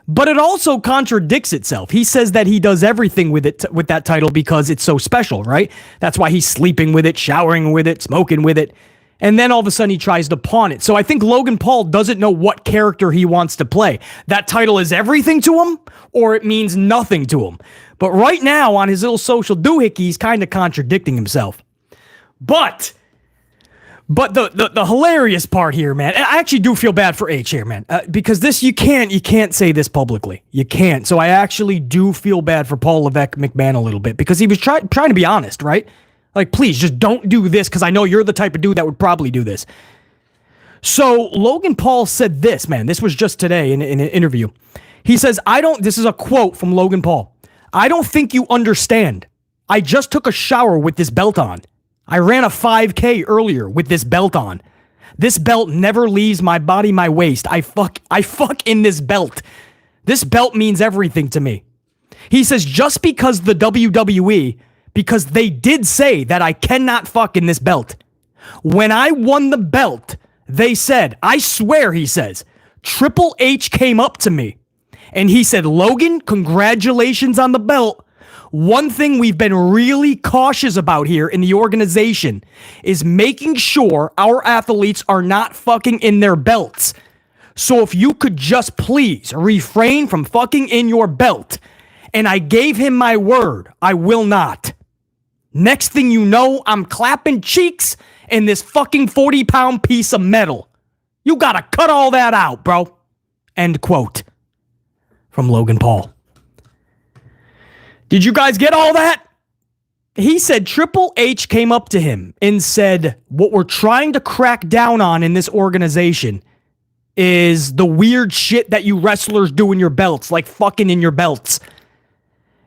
But it also contradicts itself. He says that he does everything with it, with that title because it's so special, right? That's why he's sleeping with it, showering with it, smoking with it. And then all of a sudden he tries to pawn it. So I think Logan Paul doesn't know what character he wants to play. That title is everything to him or it means nothing to him. But right now on his little social doohickey, he's kind of contradicting himself. But the hilarious part here, man, I actually do feel bad for H here, man, because this, you can't say this publicly. You can't. So I actually do feel bad for Paul Levesque McMahon a little bit because he was trying to be honest, right? Like, please, just don't do this because I know you're the type of dude that would probably do this. So Logan Paul said this, man. This was just today in an interview. He says, this is a quote from Logan Paul. I don't think you understand. I just took a shower with this belt on. I ran a 5K earlier with this belt on. This belt never leaves my body, my waist. I fuck in this belt. This belt means everything to me. He says, just because the WWE... because they did say that I cannot fuck in this belt. When I won the belt, they said, I swear, he says, Triple H came up to me and he said, Logan, congratulations on the belt. One thing we've been really cautious about here in the organization is making sure our athletes are not fucking in their belts. So if you could just please refrain from fucking in your belt. And I gave him my word, I will not. Next thing you know, I'm clapping cheeks in this fucking 40-pound piece of metal. You gotta cut all that out, bro. End quote. From Logan Paul. Did you guys get all that? He said Triple H came up to him and said, what we're trying to crack down on in this organization is the weird shit that you wrestlers do in your belts, like fucking in your belts.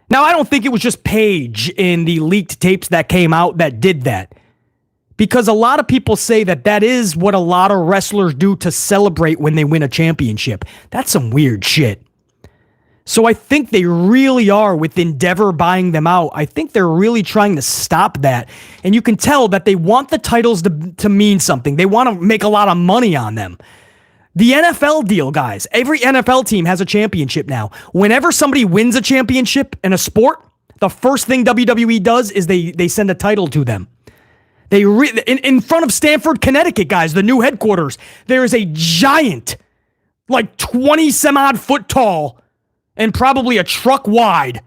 Now, I don't think it was just Paige in the leaked tapes that came out that did that. Because a lot of people say that that is what a lot of wrestlers do to celebrate when they win a championship. That's some weird shit. So I think they really are, with Endeavor buying them out, I think they're really trying to stop that. And you can tell that they want the titles to mean something. They want to make a lot of money on them. The NFL deal, guys. Every NFL team has a championship now. Whenever somebody wins a championship in a sport, the first thing WWE does is they send a title to them. In front of Stamford, Connecticut, guys, the new headquarters, there is a giant, like 20 some odd foot tall and probably a truck wide,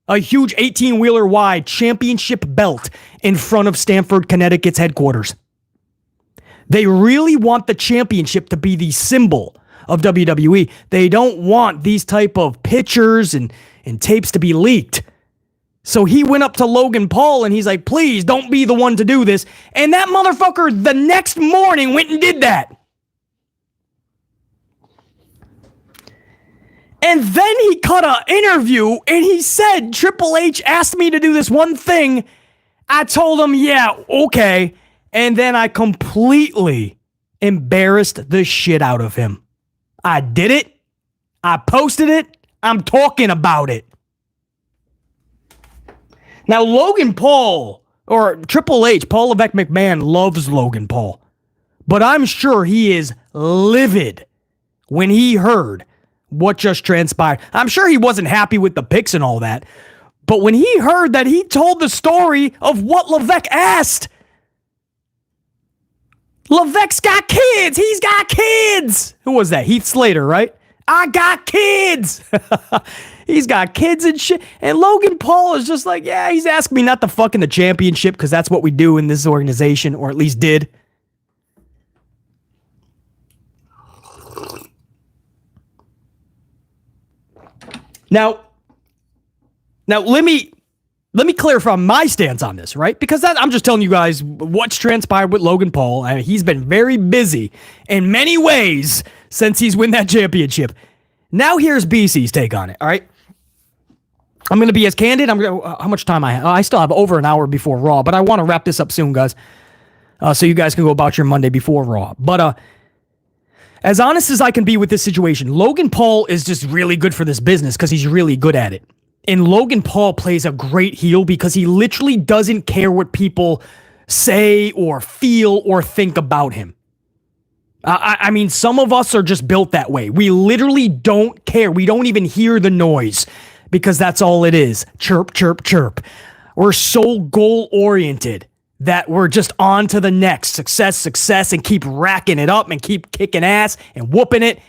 a huge 18-wheeler wide championship belt in front of Stamford, Connecticut's headquarters. They really want the championship to be the symbol of WWE. They don't want these type of pictures and tapes to be leaked. So he went up to Logan Paul and he's like, please don't be the one to do this. And that motherfucker the next morning went and did that. And then he cut an interview and he said, Triple H asked me to do this one thing. I told him, yeah, okay. And then I completely embarrassed the shit out of him. I did it. I posted it. I'm talking about it. Now, Logan Paul, or Triple H, Paul Levesque McMahon, loves Logan Paul. But I'm sure he is livid when he heard what just transpired. I'm sure he wasn't happy with the picks and all that. But when he heard that he told the story of what Levesque asked, Levesque's got kids. He's got kids. Who was that? Heath Slater, right? I got kids. He's got kids and shit. And Logan Paul is just like, yeah, he's asking me not to fuck in the championship because that's what we do in this organization, or at least did. Now let me clarify my stance on this, right? Because I'm just telling you guys what's transpired with Logan Paul. I mean, he's been very busy in many ways since he's won that championship. Now here's BC's take on it, all right? I'm going to be as candid. How much time I have? I still have over an hour before Raw, but I want to wrap this up soon, guys, so you guys can go about your Monday before Raw. But as honest as I can be with this situation, Logan Paul is just really good for this business because he's really good at it. And Logan Paul plays a great heel because he literally doesn't care what people say or feel or think about him. I mean, some of us are just built that way. We literally don't care. We don't even hear the noise because that's all it is. Chirp, chirp, chirp. We're so goal-oriented that we're just on to the next. Success, and keep racking it up and keep kicking ass and whooping it,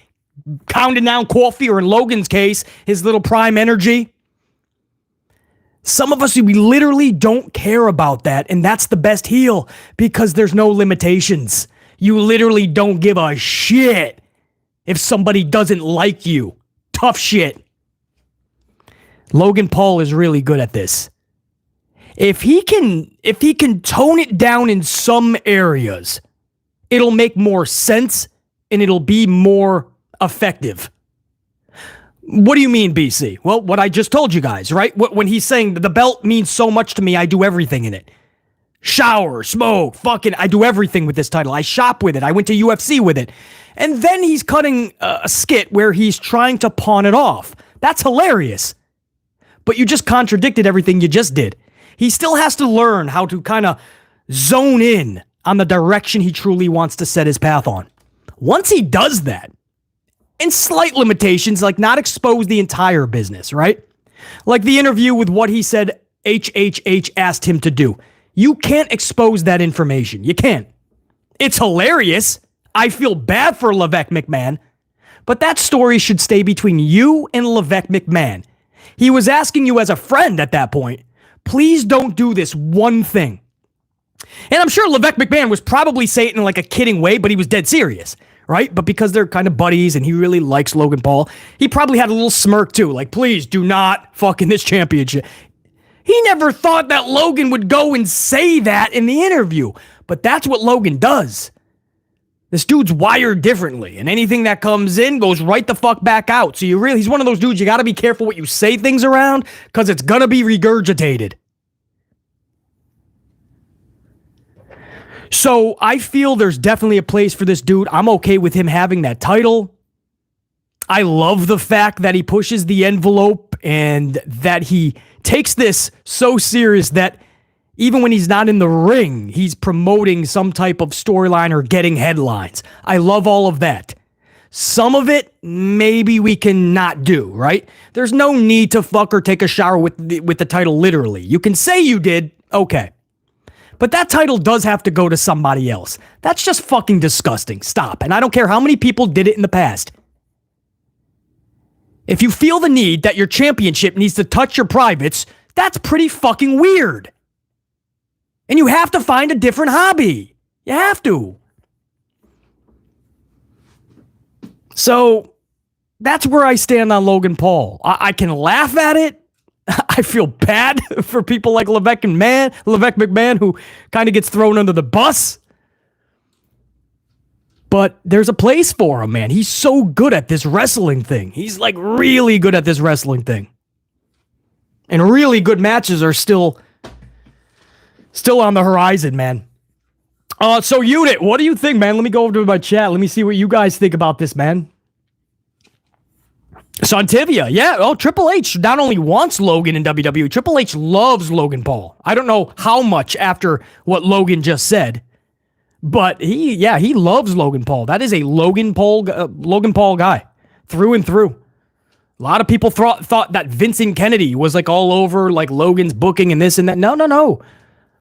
pounding down coffee, or in Logan's case, his little prime energy. Some of us, we literally don't care about that, and that's the best heel because there's no limitations. You literally don't give a shit if somebody doesn't like you. Tough shit. Logan Paul is really good at this. If he can tone it down in some areas, it'll make more sense and it'll be more effective. What do you mean, BC? Well, what I just told you guys, right? When he's saying the belt means so much to me, I do everything in it. Shower, smoke, fucking, I do everything with this title. I shop with it. I went to UFC with it. And then he's cutting a skit where he's trying to pawn it off. That's hilarious. But you just contradicted everything you just did. He still has to learn how to kind of zone in on the direction he truly wants to set his path on. Once he does that, and slight limitations, like not expose the entire business, right? Like the interview with what he said HHH asked him to do. You can't expose that information. You can't. It's hilarious. I feel bad for Levesque McMahon, but that story should stay between you and Levesque McMahon. He was asking you as a friend at that point, please don't do this one thing. And I'm sure Levesque McMahon was probably saying it in like a kidding way, but he was dead serious. Right? But because they're kind of buddies and he really likes Logan Paul, he probably had a little smirk too. Like, please do not fucking this championship. He never thought that Logan would go and say that in the interview. But that's what Logan does. This dude's wired differently. And anything that comes in goes right the fuck back out. So he's one of those dudes, you got to be careful what you say things around because it's going to be regurgitated. So I feel there's definitely a place for this dude. I'm okay with him having that title. I love the fact that he pushes the envelope and that he takes this so serious that even when he's not in the ring, he's promoting some type of storyline or getting headlines. I love all of that. Some of it, maybe we can not do, right? There's no need to fuck or take a shower with the title literally. You can say you did, okay. But that title does have to go to somebody else. That's just fucking disgusting. Stop. And I don't care how many people did it in the past. If you feel the need that your championship needs to touch your privates, that's pretty fucking weird. And you have to find a different hobby. You have to. So that's where I stand on Logan Paul. I can laugh at it. I feel bad for people like Levesque McMahon, who kind of gets thrown under the bus. But there's a place for him, man. He's so good at this wrestling thing. He's like really good at this wrestling thing. And really good matches are still on the horizon, man. So Unit, what do you think, man? Let me go over to my chat. Let me see what you guys think about this, man. Santivia, yeah. Oh, Triple H not only wants Logan in WWE, Triple H loves Logan Paul. I don't know how much after what Logan just said, but he loves Logan Paul. That is a Logan Paul guy through and through. A lot of people thought that Vincent Kennedy was like all over like Logan's booking and this and that. No.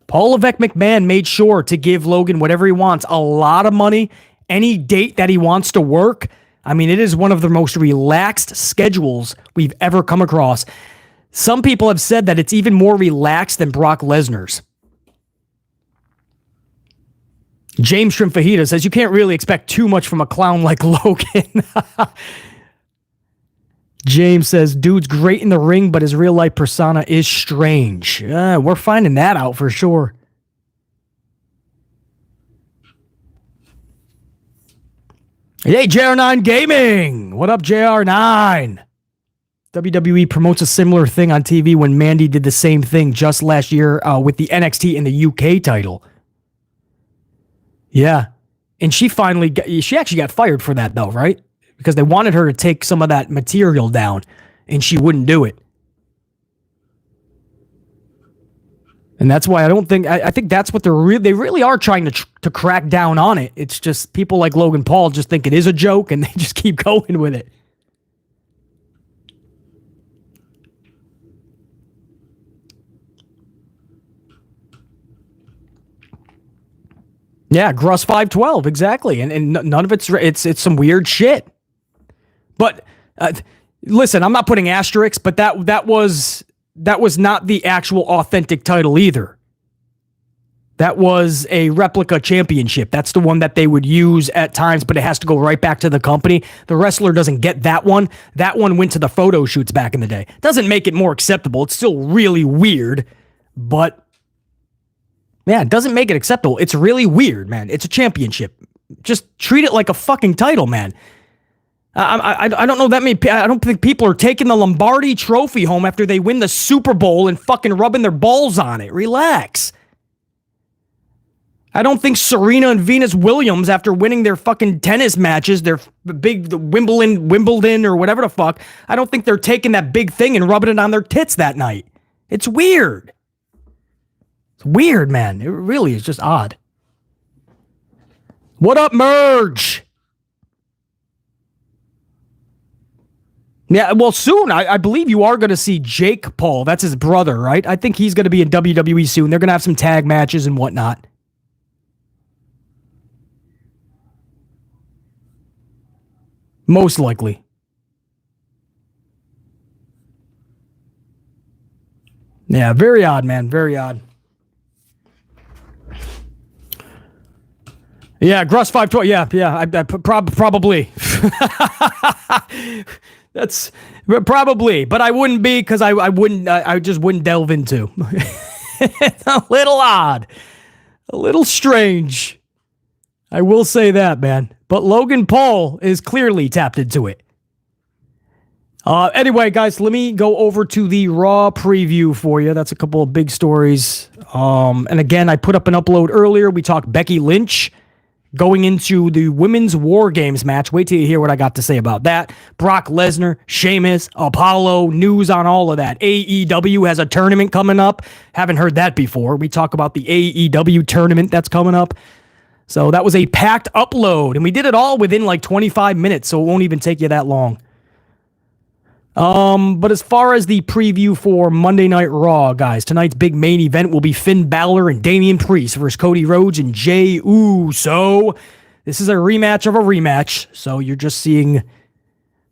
Paul Levesque McMahon made sure to give Logan whatever he wants, a lot of money, any date that he wants to work. I mean, it is one of the most relaxed schedules we've ever come across. Some people have said that it's even more relaxed than Brock Lesnar's. James Shrimfajita says, you can't really expect too much from a clown like Logan. James says, dude's great in the ring, but his real life persona is strange. We're finding that out for sure. Hey, JR9 Gaming. What up, JR9? WWE promotes a similar thing on TV when Mandy did the same thing just last year with the NXT and the UK title. Yeah. And she actually got fired for that though, right? Because they wanted her to take some of that material down and she wouldn't do it. And that's why I think that's what they really are trying to crack down on it. It's just people like Logan Paul just think it is a joke and they just keep going with it. Yeah, Gruss 512, exactly. And none of it's some weird shit. But listen, I'm not putting asterisks, but that was not the actual authentic title either. That was a replica championship. That's the one that they would use at times, but it has to go right back to the company. The wrestler doesn't get that one. That one went to the photo shoots back in the day. Doesn't make it more acceptable. It's still really weird, but yeah, it doesn't make it acceptable. It's really weird, man. It's a championship. Just treat it like a fucking title, man. I don't know that many. I don't think people are taking the Lombardi Trophy home after they win the Super Bowl and fucking rubbing their balls on it. Relax. I don't think Serena and Venus Williams, after winning their fucking tennis matches, their big Wimbledon or whatever the fuck, I don't think they're taking that big thing and rubbing it on their tits that night. It's weird. It's weird, man. It really is just odd. What up, Merge? Yeah, well, soon, I believe you are going to see Jake Paul. That's his brother, right? I think he's going to be in WWE soon. They're going to have some tag matches and whatnot. Most likely. Yeah, very odd, man. Very odd. Yeah, Gruss 512. Yeah. I probably. That's probably, but I wouldn't be because I just wouldn't delve into. It's a little odd, a little strange. I will say that, man. But Logan Paul is clearly tapped into it. Anyway, guys, let me go over to the Raw preview for you. That's a couple of big stories. And again, I put up an upload earlier. We talked Becky Lynch going into the Women's War Games match. Wait till you hear what I got to say about that. Brock Lesnar, Sheamus, Apollo, news on all of that. AEW has a tournament coming up. Haven't heard that before. We talk about the AEW tournament that's coming up. So that was a packed upload, and we did it all within like 25 minutes, so it won't even take you that long. But as far as the preview for Monday Night Raw, guys, tonight's big main event will be Finn Balor and Damian Priest versus Cody Rhodes and Jey Uso. This is a rematch of a rematch, so you're just seeing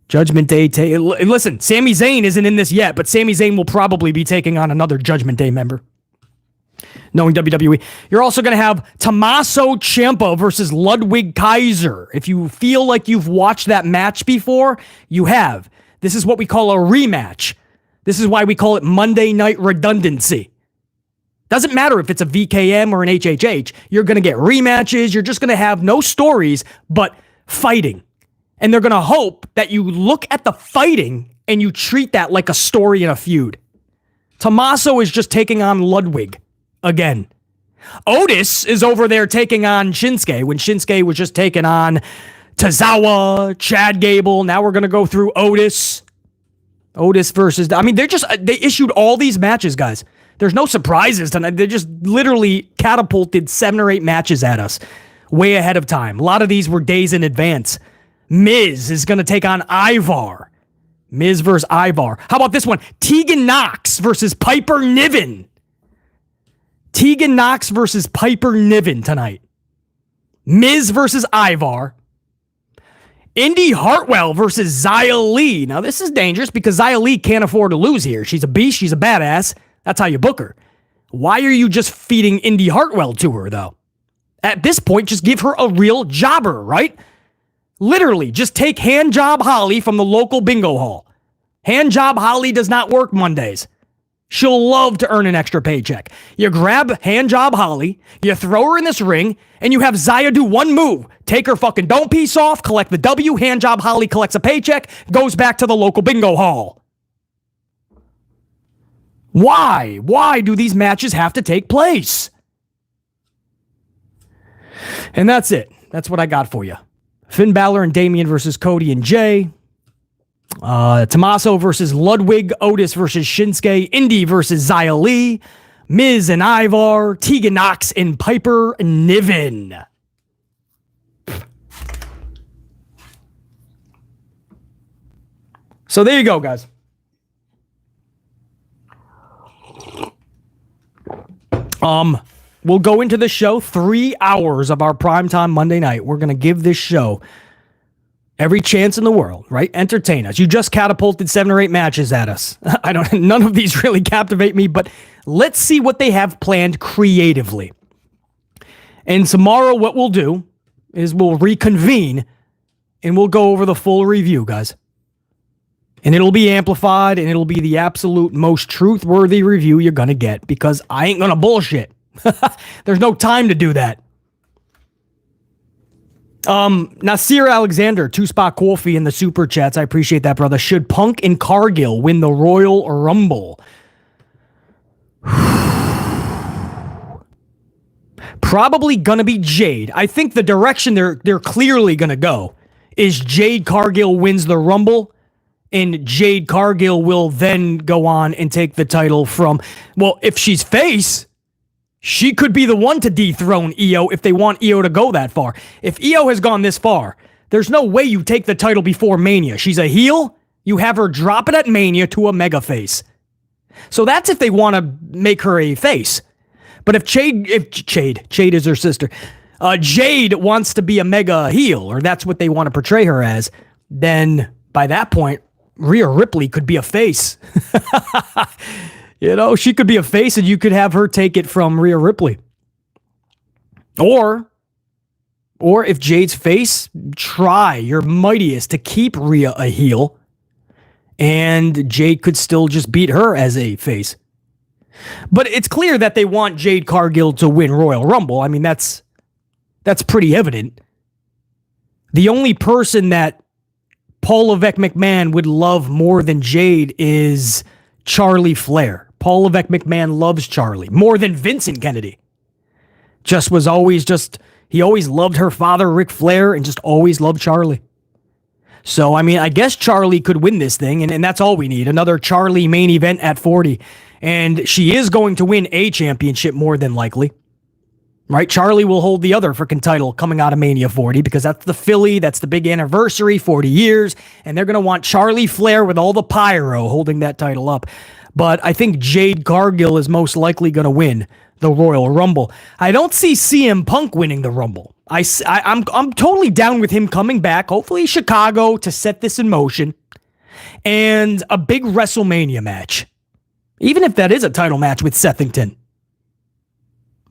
Judgment Day. Listen, Sami Zayn isn't in this yet, but Sami Zayn will probably be taking on another Judgment Day member. Knowing WWE. You're also going to have Tommaso Ciampa versus Ludwig Kaiser. If you feel like you've watched that match before, you have. This is what we call a rematch. This is why we call it Monday Night Redundancy. Doesn't matter if it's a VKM or an HHH. You're going to get rematches. You're just going to have no stories, but fighting. And they're going to hope that you look at the fighting and you treat that like a story in a feud. Tommaso is just taking on Ludwig again. Otis is over there taking on Shinsuke when Shinsuke was just taking on Tozawa, Chad Gable. Now we're going to go through Otis. Otis versus... I mean, they issued all these matches, guys. There's no surprises tonight. They just literally catapulted 7 or 8 matches at us way ahead of time. A lot of these were days in advance. Miz is going to take on Ivar. Miz versus Ivar. How about this one? Tegan Nox versus Piper Niven. Tegan Nox versus Piper Niven tonight. Miz versus Ivar. Indy Hartwell versus Xia Li. Now, this is dangerous because Xia Li can't afford to lose here. She's a beast. She's a badass. That's how you book her. Why are you just feeding Indy Hartwell to her, though? At this point, just give her a real jobber, right? Literally, just take Handjob Holly from the local bingo hall. Handjob Holly does not work Mondays. She'll love to earn an extra paycheck. You grab Handjob Holly, you throw her in this ring, and you have Zaya do one move. Take her fucking dome piece off, collect the W, Handjob Holly collects a paycheck, goes back to the local bingo hall. Why? Why do these matches have to take place? And that's it. That's what I got for you. Finn Balor and Damian versus Cody and Jay. Tommaso versus Ludwig. Otis versus Shinsuke. Indy versus Xia Li. Miz and Ivar. Tegan Nox and Piper Niven. So there you go, guys. We'll go into the show 3 hours of our primetime Monday night. We're going to give this show every chance in the world, right? Entertain us. You just catapulted 7 or 8 matches at us. None of these really captivate me, but let's see what they have planned creatively. And tomorrow, what we'll do is we'll reconvene and we'll go over the full review, guys. And it'll be amplified and it'll be the absolute most truthworthy review you're going to get because I ain't going to bullshit. There's no time to do that. Nasir Alexander, 2-spot coffee in the super chats. I appreciate that, brother. Should Punk and Cargill win the Royal Rumble? Probably gonna be Jade. I think the direction they're clearly gonna go is Jade Cargill wins the Rumble, and Jade Cargill will then go on and take the title from, well, if she's face, she could be the one to dethrone Io if they want Io to go that far. If Io has gone this far, there's no way you take the title before Mania. She's a heel. You have her drop it at Mania to a mega face. So that's if they want to make her a face. But if Jade is her sister, Jade wants to be a mega heel, or that's what they want to portray her as, then by that point, Rhea Ripley could be a face. You know, she could be a face and you could have her take it from Rhea Ripley. Or if Jade's face, try your mightiest to keep Rhea a heel and Jade could still just beat her as a face. But it's clear that they want Jade Cargill to win Royal Rumble. I mean, that's pretty evident. The only person that Paul Levesque McMahon would love more than Jade is Charlie Flair. Paul Levesque McMahon loves Charlie more than Vincent Kennedy. He always loved her father, Ric Flair, and just always loved Charlie. So, I mean, I guess Charlie could win this thing, and that's all we need. Another Charlie main event at 40. And she is going to win a championship more than likely. Right? Charlie will hold the other freaking title coming out of Mania 40 because that's the Philly, that's the big anniversary, 40 years, and they're going to want Charlie Flair with all the pyro holding that title up. But I think Jade Cargill is most likely going to win the Royal Rumble. I don't see CM Punk winning the Rumble. I'm totally down with him coming back, hopefully Chicago, to set this in motion, and a big WrestleMania match. Even if that is a title match with Sethington.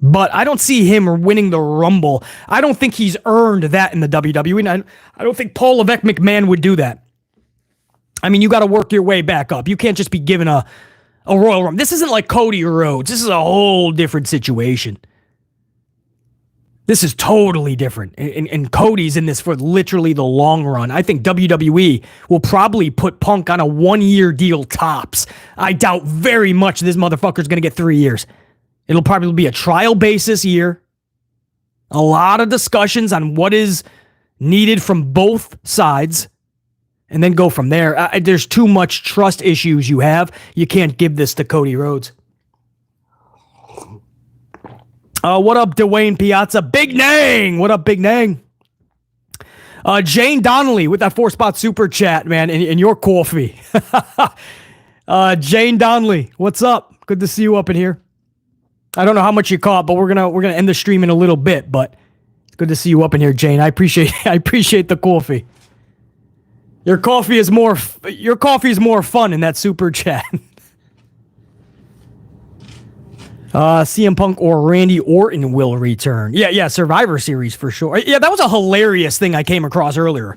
But I don't see him winning the Rumble. I don't think he's earned that in the WWE. I don't think Paul Levesque McMahon would do that. I mean, you got to work your way back up. You can't just be given a Royal Rumble. This isn't like Cody Rhodes. This is a whole different situation. This is totally different. And Cody's in this for literally the long run. I think WWE will probably put Punk on a 1-year deal tops. I doubt very much this motherfucker's going to get 3 years. It'll probably be a trial basis year. A lot of discussions on what is needed from both sides. And then go from there. There's too much trust issues you have. You can't give this to Cody Rhodes. What up, Dwayne Piazza? Big Nang! What up, Big Nang? Jane Donnelly with that 4-spot super chat, man, and your coffee. Jane Donnelly, what's up? Good to see you up in here. I don't know how much you caught, but we're gonna end the stream in a little bit. But it's good to see you up in here, Jane. I appreciate the coffee. Your coffee is more fun in that super chat. CM Punk or Randy Orton will return. Yeah, Survivor Series for sure. Yeah, that was a hilarious thing I came across earlier.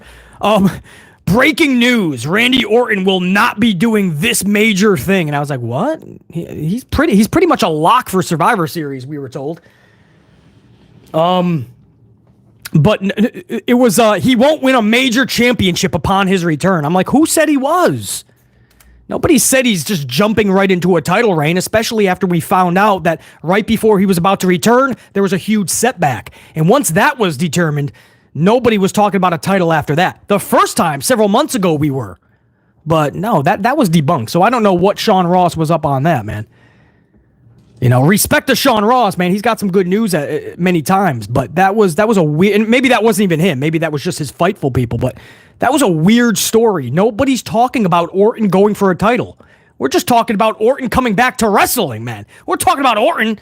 breaking news, Randy Orton will not be doing this major thing. And I was like, what? He's pretty much a lock for Survivor Series, we were told. But it was, he won't win a major championship upon his return. I'm like, who said he was? Nobody said he's just jumping right into a title reign, especially after we found out that right before he was about to return, there was a huge setback. And once that was determined, nobody was talking about a title after that. The first time, several months ago, we were. But no, that was debunked. So I don't know what Sean Ross was up on that, man. You know, respect to Sean Ross, man. He's got some good news many times. But that was a weird... And maybe that wasn't even him. Maybe that was just his Fightful people. But that was a weird story. Nobody's talking about Orton going for a title. We're just talking about Orton coming back to wrestling, man. We're talking about Orton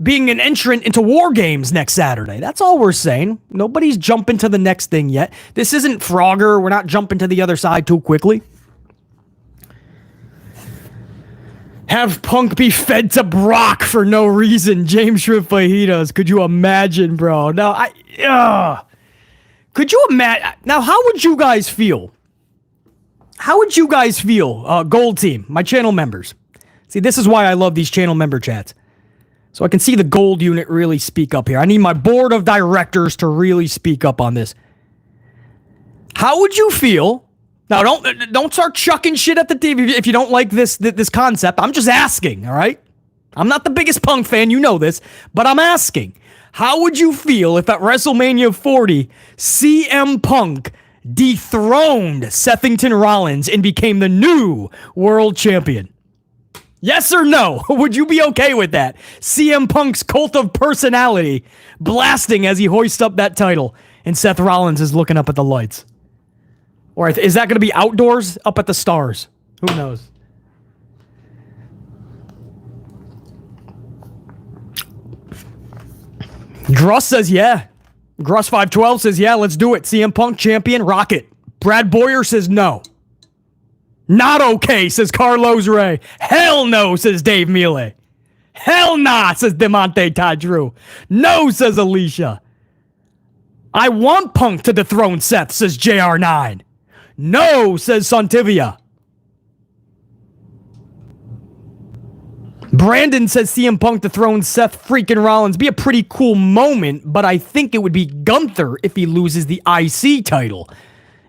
being an entrant into War Games next Saturday. That's all we're saying. Nobody's jumping to the next thing yet. This isn't Frogger. We're not jumping to the other side too quickly. Have Punk be fed to Brock for no reason. James Shrimp Fajitas. Could you imagine, bro? Could you imagine? Now, how would you guys feel? How would you guys feel, Gold Team, my channel members? See, this is why I love these channel member chats. So I can see the Gold unit really speak up here. I need my board of directors to really speak up on this. How would you feel? Now, don't start chucking shit at the TV if you don't like this concept. I'm just asking, all right? I'm not the biggest Punk fan, you know this, but I'm asking. How would you feel if at WrestleMania 40, CM Punk dethroned Sethington Rollins and became the new world champion? Yes or no? Would you be okay with that? CM Punk's cult of personality blasting as he hoists up that title and Seth Rollins is looking up at the lights. Or is that going to be outdoors up at the stars? Who knows? Gruss says, yeah. Gruss512 says, yeah, let's do it. CM Punk champion, rock it. Brad Boyer says, no. Not okay, says Carlos Ray. Hell no, says Dave Mele. Hell nah, says DeMonte Tadru. No, says Alicia. I want Punk to dethrone Seth, says JR9. No, says Santivia. Brandon says CM Punk dethrones Seth freaking Rollins. Be a pretty cool moment, but I think it would be Gunther if he loses the IC title.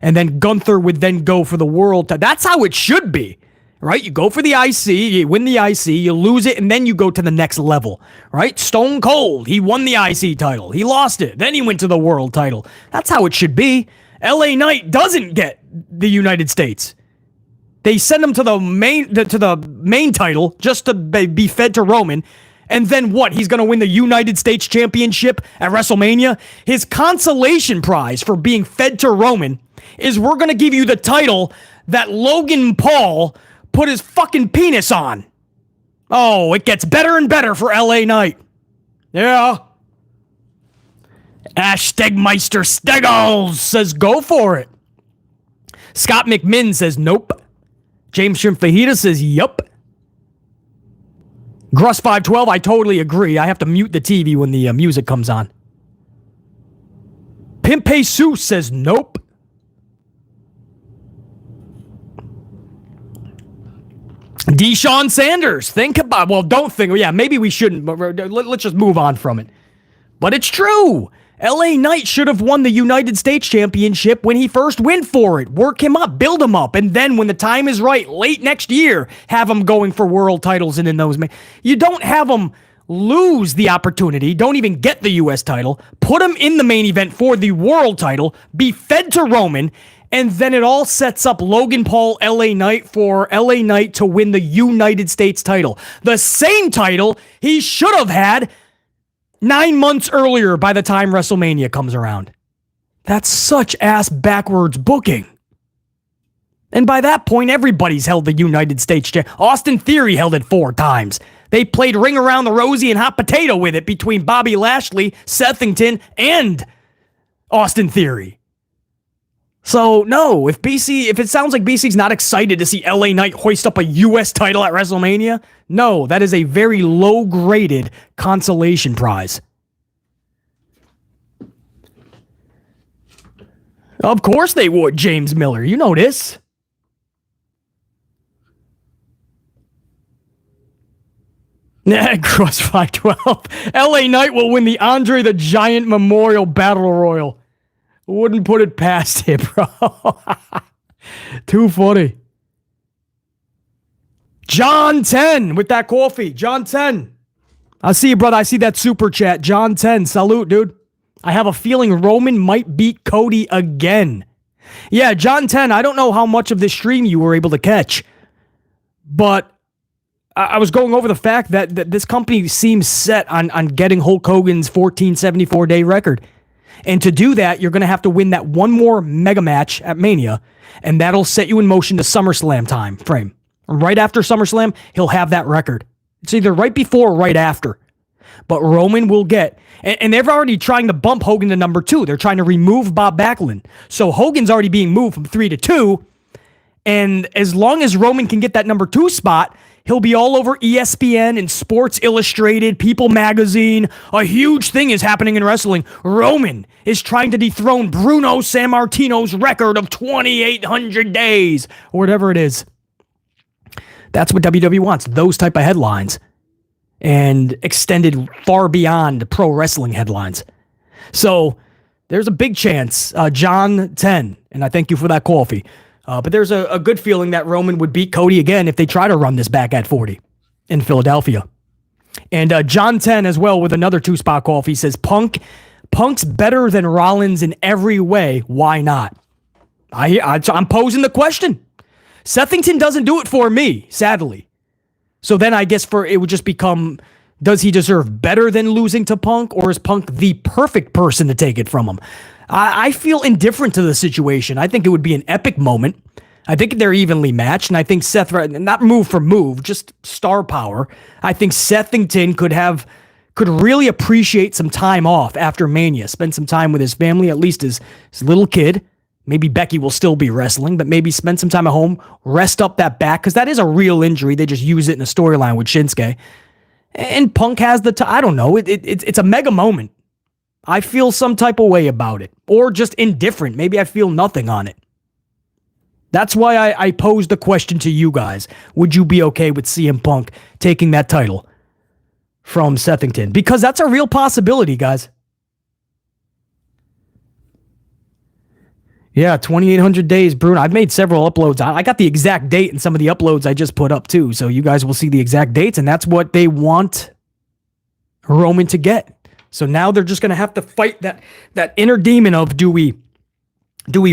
And then Gunther would then go for the world title. That's how it should be, right? You go for the IC, you win the IC, you lose it, and then you go to the next level, right? Stone Cold, he won the IC title. He lost it. Then he went to the world title. That's how it should be. LA Knight doesn't get the United States. They send him to the main title just to be fed to Roman. And then what? He's going to win the United States Championship at WrestleMania? His consolation prize for being fed to Roman is we're going to give you the title that Logan Paul put his fucking penis on. Oh, it gets better and better for LA Knight. Yeah. Ash Stegmeister Stegals says go for it. Scott McMinn says nope. James Shrimp Fajita says yup. Gruss512, I totally agree. I have to mute the TV when the music comes on. Pimp Jesus says nope. Deshaun Sanders, don't think, yeah, maybe we shouldn't, but let's just move on from it. But it's true. LA Knight should have won the United States Championship when he first went for it. Work him up, build him up, and then when the time is right, late next year, have him going for world titles and in those. You don't have him lose the opportunity, don't even get the U.S. title, put him in the main event for the world title, be fed to Roman, and then it all sets up Logan Paul, LA Knight for LA Knight to win the United States title. The same title he should have had 9 months earlier by the time WrestleMania comes around. That's such ass backwards booking. And by that point, everybody's held the United States Championship. Austin Theory held it 4 times. They played Ring Around the Rosie and Hot Potato with it between Bobby Lashley, Sethington, and Austin Theory. So, no, if it sounds like BC's not excited to see LA Knight hoist up a U.S. title at WrestleMania, no, that is a very low-graded consolation prize. Of course they would, James Miller. You know this. Cross 512. LA Knight will win the Andre the Giant Memorial Battle Royal. Wouldn't put it past him, bro. Too funny. John 10 with that coffee. John 10. I see you, brother. I see that super chat. John 10. Salute, dude. I have a feeling Roman might beat Cody again. Yeah, John 10. I don't know how much of this stream you were able to catch, but I was going over the fact that this company seems set on getting Hulk Hogan's 1474-day record. And to do that, you're going to have to win that one more mega match at Mania, and that'll set you in motion to SummerSlam time frame. Right after SummerSlam, he'll have that record. It's either right before or right after. But Roman will get, and they're already trying to bump Hogan to number 2. They're trying to remove Bob Backlund. So Hogan's already being moved from 3 to 2. And as long as Roman can get that number 2 spot, he'll be all over ESPN and Sports Illustrated, People Magazine. A huge thing is happening in wrestling. Roman is trying to dethrone Bruno Sammartino's record of 2,800 days, or whatever it is. That's what WWE wants, those type of headlines. And extended far beyond pro wrestling headlines. So there's a big chance, John 10, and I thank you for that coffee. But there's a good feeling that Roman would beat Cody again if they try to run this back at 40 in Philadelphia. And John 10 as well with another 2-spot coffee says, Punk's better than Rollins in every way. Why not? I'm posing the question. Sethington doesn't do it for me, sadly. So then I guess it would just become, does he deserve better than losing to Punk, or is Punk the perfect person to take it from him? I feel indifferent to the situation. I think it would be an epic moment. I think they're evenly matched, and I think Seth, not move for move, just star power. I think Sethington could really appreciate some time off after Mania, spend some time with his family, at least his little kid. Maybe Becky will still be wrestling, but maybe spend some time at home, rest up that back, because that is a real injury. They just use it in a storyline with Shinsuke. And Punk has I don't know, it's a mega moment. I feel some type of way about it, or just indifferent. Maybe I feel nothing on it. That's why I posed the question to you guys. Would you be okay with CM Punk taking that title from Sethington? Because that's a real possibility, guys. Yeah, 2,800 days, Bruno. I've made several uploads. I got the exact date in some of the uploads I just put up too, so you guys will see the exact dates, and that's what they want Roman to get. So now they're just going to have to fight that inner demon of, do we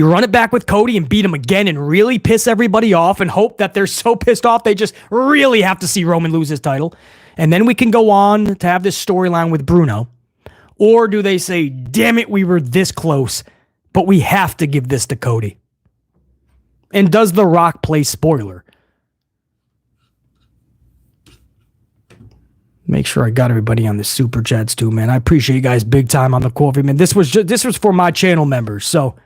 run it back with Cody and beat him again and really piss everybody off and hope that they're so pissed off they just really have to see Roman lose his title, and then we can go on to have this storyline with Bruno? Or do they say, damn it, we were this close, but we have to give this to Cody? And does The Rock play spoiler? Make sure I got everybody on the super chats too, man. I appreciate you guys big time on the coffee, man. This was for my channel members, so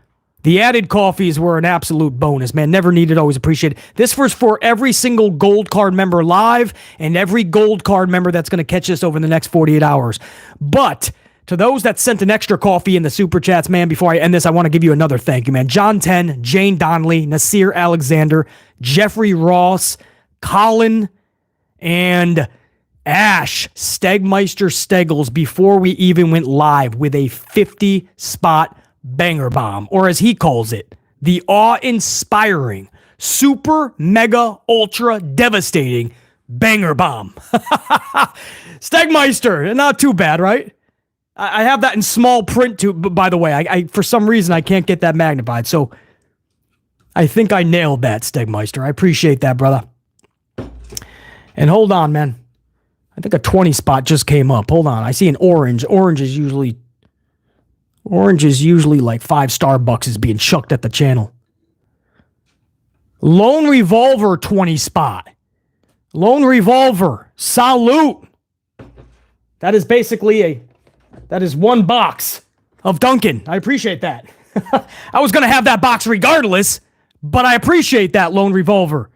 the added coffees were an absolute bonus, man. Never needed, always appreciated. This was for every single gold card member live and every gold card member that's going to catch this over the next 48 hours. But to those that sent an extra coffee in the super chats, man, before I end this, I want to give you another thank you, man. John 10, Jane Donnelly, Nasir Alexander, Jeffrey Ross, Colin, and Ash Stegmeister Steggles before we even went live with a 50-spot banger bomb, or as he calls it, the awe-inspiring, super, mega, ultra devastating banger bomb. Stegmeister, not too bad, right? I have that in small print too, but by the way, I for some reason I can't get that magnified, so I think I nailed that, Stegmeister. I appreciate that, brother. And hold on, man. I think a 20 spot just came up. Hold on. I see an orange. Orange is usually like 5 Starbucks is being chucked at the channel. Lone Revolver 20 spot. Lone Revolver. Salute. That is basically that is one box of Dunkin'. I appreciate that. I was going to have that box regardless, but I appreciate that, Lone Revolver.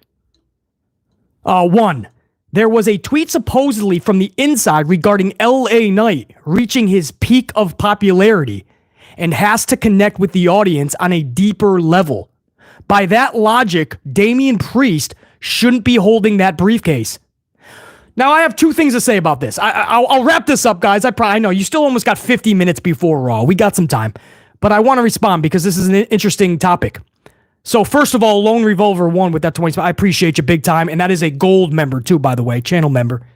1. There was a tweet supposedly from the inside regarding LA Knight reaching his peak of popularity, and has to connect with the audience on a deeper level. By that logic, Damian Priest shouldn't be holding that briefcase. Now, I have two things to say about this. I'll wrap this up, guys. I know you still almost got 50 minutes before Raw. We got some time. But I want to respond because this is an interesting topic. So, first of all, Lone Revolver 1 with that 20. I appreciate you big time. And that is a gold member, too, by the way. Channel member.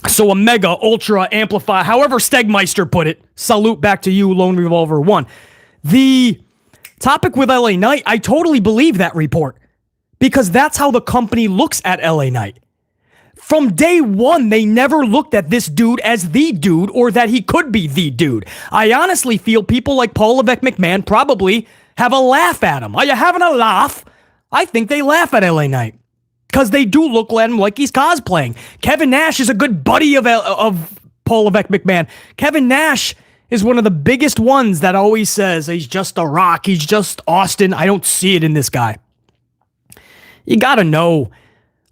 So, a mega, ultra, amplify, however Stegmeister put it. Salute back to you, Lone Revolver 1. The topic with LA Knight, I totally believe that report. Because that's how the company looks at LA Knight. From day one, they never looked at this dude as the dude or that he could be the dude. I honestly feel people like Paul Levesque McMahon probably have a laugh at him. Are you having a laugh? I think they laugh at LA Knight. Because they do look at him like he's cosplaying. Kevin Nash is a good buddy of Paul Levesque McMahon. Kevin Nash is one of the biggest ones that always says, he's just a Rock, he's just Austin. I don't see it in this guy. You gotta know,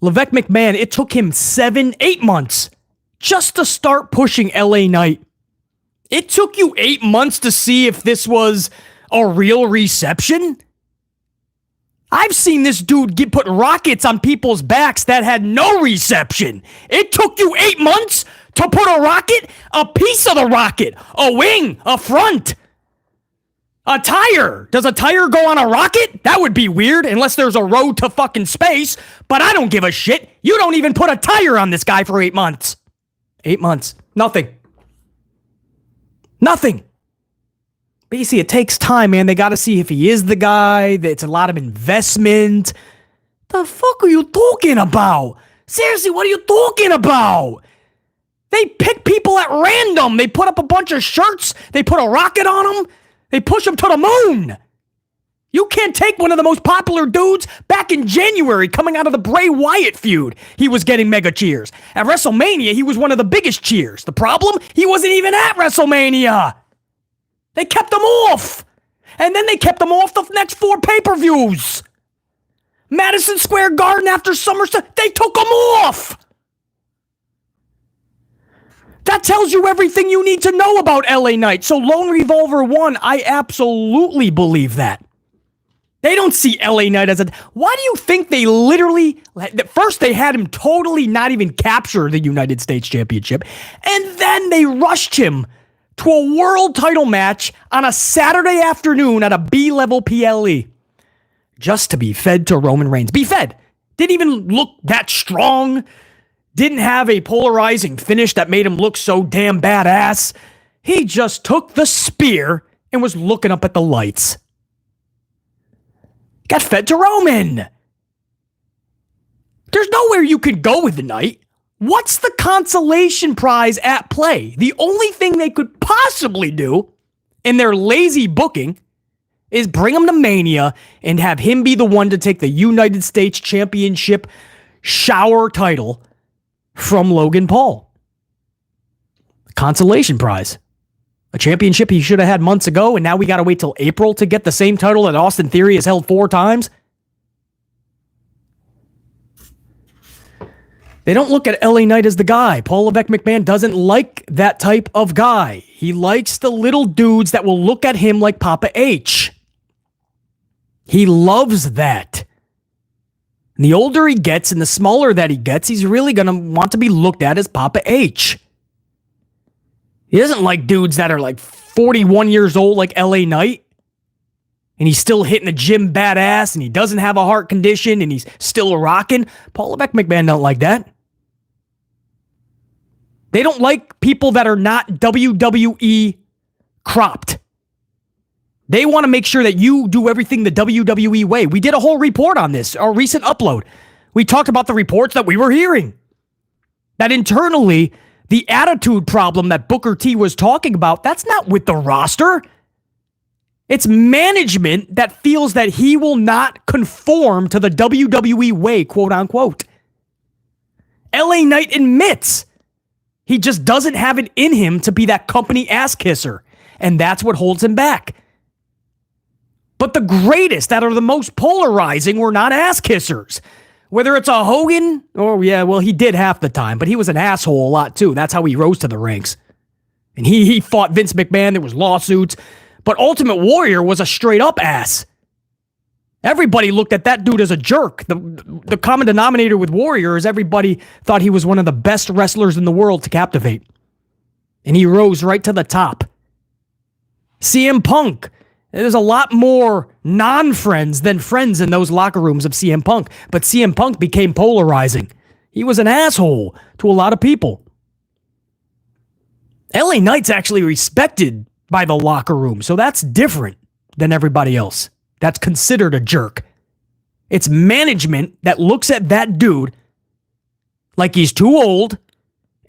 Levesque McMahon, it took him 7-8 months just to start pushing LA Knight. It took you 8 months to see if this was a real reception? I've seen this dude put rockets on people's backs that had no reception. It took you 8 months to put a rocket? A piece of the rocket. A wing. A front. A tire. Does a tire go on a rocket? That would be weird unless there's a road to fucking space. But I don't give a shit. You don't even put a tire on this guy for 8 months. 8 months. Nothing. Nothing. But you see, it takes time, man. They got to see if he is the guy. It's a lot of investment. The fuck are you talking about? Seriously, what are you talking about? They pick people at random. They put up a bunch of shirts. They put a rocket on them. They push him to the moon. You can't take one of the most popular dudes back in January coming out of the Bray Wyatt feud. He was getting mega cheers. At WrestleMania, he was one of the biggest cheers. The problem? He wasn't even at WrestleMania. They kept him off. And then they kept him off the next 4 pay-per-views. Madison Square Garden after SummerSlam, they took him off. That tells you everything you need to know about LA Knight. So Lone Revolver 1, I absolutely believe that. They don't see LA Knight as a... Why do you think they literally... First, they had him totally not even capture the United States Championship. And then they rushed him to a world title match on a Saturday afternoon at a B-level PLE. Just to be fed to Roman Reigns. Be fed. Didn't even look that strong. Didn't have a polarizing finish that made him look so damn badass. He just took the spear and was looking up at the lights. Got fed to Roman. There's nowhere you could go with the Knight. What's the consolation prize at play? The only thing they could possibly do in their lazy booking is bring him to Mania and have him be the one to take the United States Championship shower title from Logan Paul. Consolation prize. A championship he should have had months ago, and now we got to wait till April to get the same title that Austin Theory has held 4 times. They don't look at LA Knight as the guy. Paul Levesque McMahon doesn't like that type of guy. He likes the little dudes that will look at him like Papa H. He loves that. And the older he gets and the smaller that he gets, he's really going to want to be looked at as Papa H. He doesn't like dudes that are like 41 years old like LA Knight. And he's still hitting the gym badass and he doesn't have a heart condition and he's still rocking. Paul Levesque McMahon don't like that. They don't like people that are not WWE cropped. They want to make sure that you do everything the WWE way. We did a whole report on this, our recent upload. We talked about the reports that we were hearing. That internally, the attitude problem that Booker T was talking about, that's not with the roster. It's management that feels that he will not conform to the WWE way, quote unquote. LA Knight admits he just doesn't have it in him to be that company ass kisser. And that's what holds him back. But the greatest that are the most polarizing were not ass kissers. Whether it's a Hogan, he did half the time, but he was an asshole a lot too. That's how he rose to the ranks. And he fought Vince McMahon. There was lawsuits. But Ultimate Warrior was a straight up ass. Everybody looked at that dude as a jerk. The common denominator with Warrior is everybody thought he was one of the best wrestlers in the world to captivate. And he rose right to the top. CM Punk. There's a lot more non-friends than friends in those locker rooms of CM Punk. But CM Punk became polarizing. He was an asshole to a lot of people. LA Knight's actually respected by the locker room, so that's different than everybody else. That's considered a jerk. It's management that looks at that dude like he's too old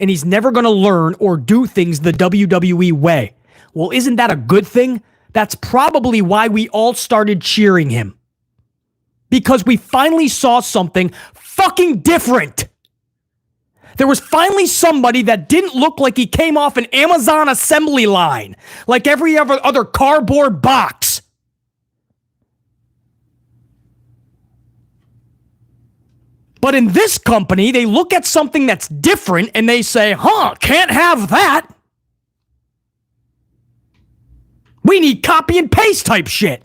and he's never going to learn or do things the WWE way. Well, isn't that a good thing? That's probably why we all started cheering him. Because we finally saw something fucking different. There was finally somebody that didn't look like he came off an Amazon assembly line, like every other cardboard box. But in this company, they look at something that's different and they say, can't have that. We need copy and paste type shit.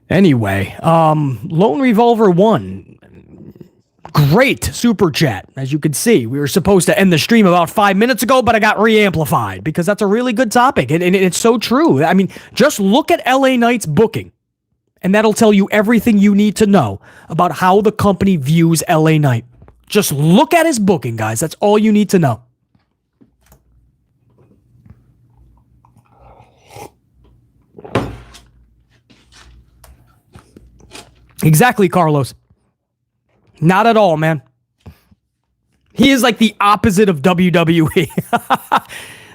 Anyway, Lone Revolver 1. Great super chat. As you can see, we were supposed to end the stream about 5 minutes ago, but I got re-amplified because that's a really good topic. And it's so true. I mean, just look at LA Knight's booking. And that'll tell you everything you need to know about how the company views LA Knight. Just look at his booking, guys. That's all you need to know. Exactly, Carlos. Not at all, man. He is like the opposite of WWE.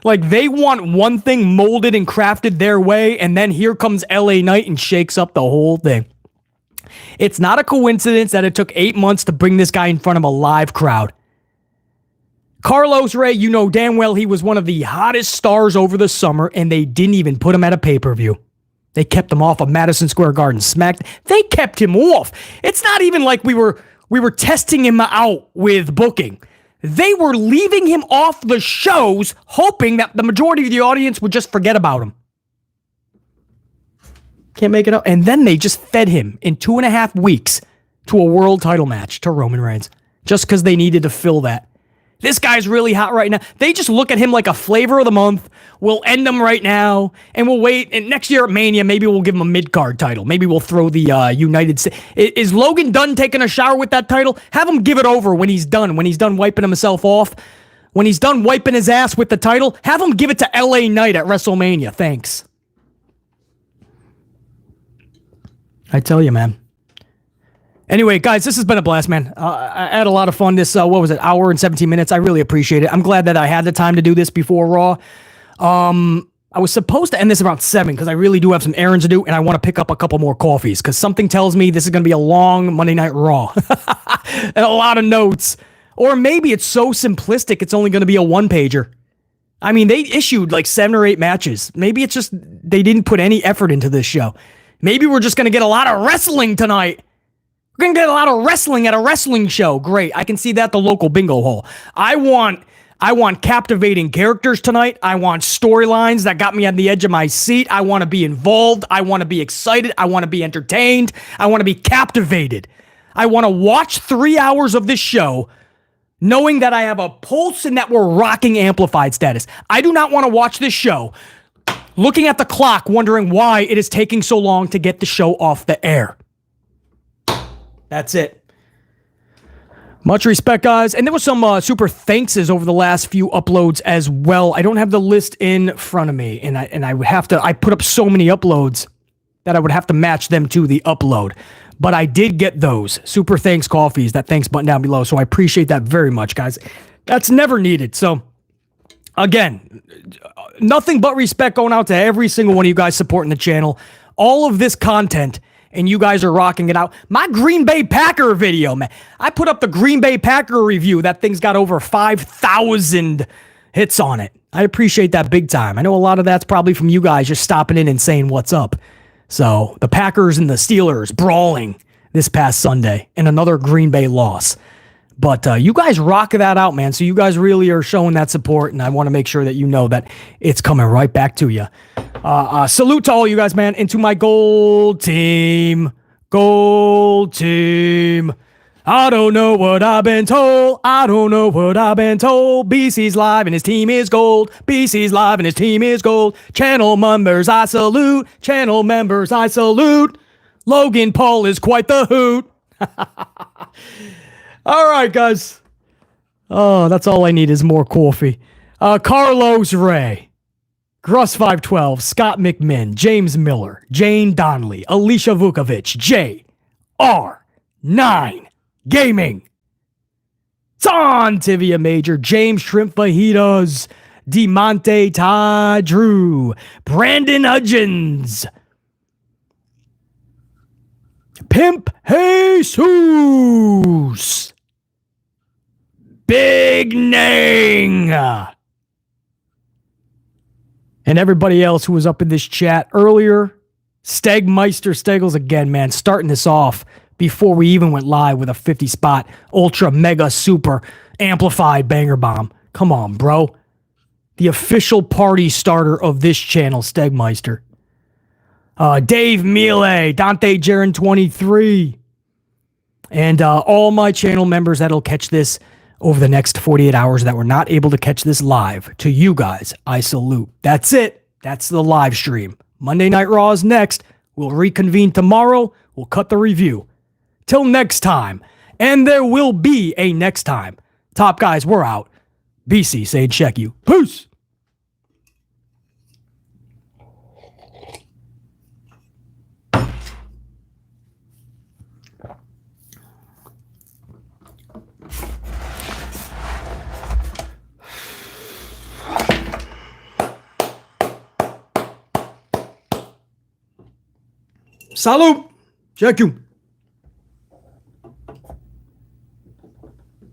Like, they want one thing molded and crafted their way, and then here comes LA Knight and shakes up the whole thing. It's not a coincidence that it took 8 months to bring this guy in front of a live crowd. Carlos Ray, you know damn well he was one of the hottest stars over the summer, and they didn't even put him at a pay-per-view. They kept him off of Madison Square Garden smacked. They kept him off. It's not even like we were testing him out with booking. They were leaving him off the shows, hoping that the majority of the audience would just forget about him. Can't make it up. And then they just fed him in 2.5 weeks to a world title match to Roman Reigns, just because they needed to fill that. This guy's really hot right now. They just look at him like a flavor of the month. We'll end him right now, and we'll wait. And next year at Mania, maybe we'll give him a mid-card title. Maybe we'll throw the United States. Is Logan done taking a shower with that title? Have him give it over when he's done. When he's done wiping himself off. When he's done wiping his ass with the title, have him give it to LA Knight at WrestleMania. Thanks. I tell you, man. Anyway, guys, this has been a blast, man. I had a lot of fun this, hour and 17 minutes. I really appreciate it. I'm glad that I had the time to do this before Raw. I was supposed to end this around 7 because I really do have some errands to do, and I want to pick up a couple more coffees because something tells me this is going to be a long Monday Night Raw. And a lot of notes. Or maybe it's so simplistic it's only going to be a one-pager. I mean, they issued like 7 or 8 matches. Maybe it's just they didn't put any effort into this show. Maybe we're just going to get a lot of wrestling tonight. We're going to get a lot of wrestling at a wrestling show. Great. I can see that at the local bingo hall. I want captivating characters tonight. I want storylines that got me on the edge of my seat. I want to be involved. I want to be excited. I want to be entertained. I want to be captivated. I want to watch 3 hours of this show knowing that I have a pulse and that we're rocking amplified status. I do not want to watch this show looking at the clock wondering why it is taking so long to get the show off the air. That's it. Much respect, guys. And there was some super thankses over the last few uploads as well. I don't have the list in front of me, and I would have to. I put up so many uploads that I would have to match them to the upload. But I did get those super thanks coffees, that thanks button down below. So I appreciate that very much, guys. That's never needed. So again, nothing but respect going out to every single one of you guys supporting the channel. All of this content. And you guys are rocking it out. My Green Bay Packer video, man. I put up the Green Bay Packer review. That thing's got over 5,000 hits on it. I appreciate that big time. I know a lot of that's probably from you guys just stopping in and saying what's up. So, the Packers and the Steelers brawling this past Sunday. And another Green Bay loss. But you guys rock that out, man. So you guys really are showing that support, and I want to make sure that you know that it's coming right back to you. Salute to all you guys, man. Into my gold team. Gold team. I don't know what I've been told. I don't know what I've been told. BC's live and his team is gold. BC's live and his team is gold. Channel members, I salute. Channel members, I salute. Logan Paul is quite the hoot. All right, guys. Oh, that's all I need is more coffee. Carlos Ray, Gruss512, Scott McMinn, James Miller, Jane Donnelly, Alicia Vukovic, JR9 Gaming, Son Tivia Major, James Shrimp Fajitas, DeMonte Ty Drew, Brandon Hudgens, Pimp Jesus, Big Nang, and everybody else who was up in this chat earlier. Stegmeister Stegels again, man, starting this off before we even went live with a 50 spot ultra mega super amplified banger bomb. Come on, bro. The official party starter of this channel, Stegmeister. Dave Miele, Dante Jaron 23, and all my channel members that'll catch this over the next 48 hours that were not able to catch this live. To you guys, I salute. That's it. That's the live stream. Monday Night Raw is next. We'll reconvene tomorrow. We'll cut the review. Till next time, and there will be a next time. Top guys, we're out. BC saying check you. Peace. Salute. Check you.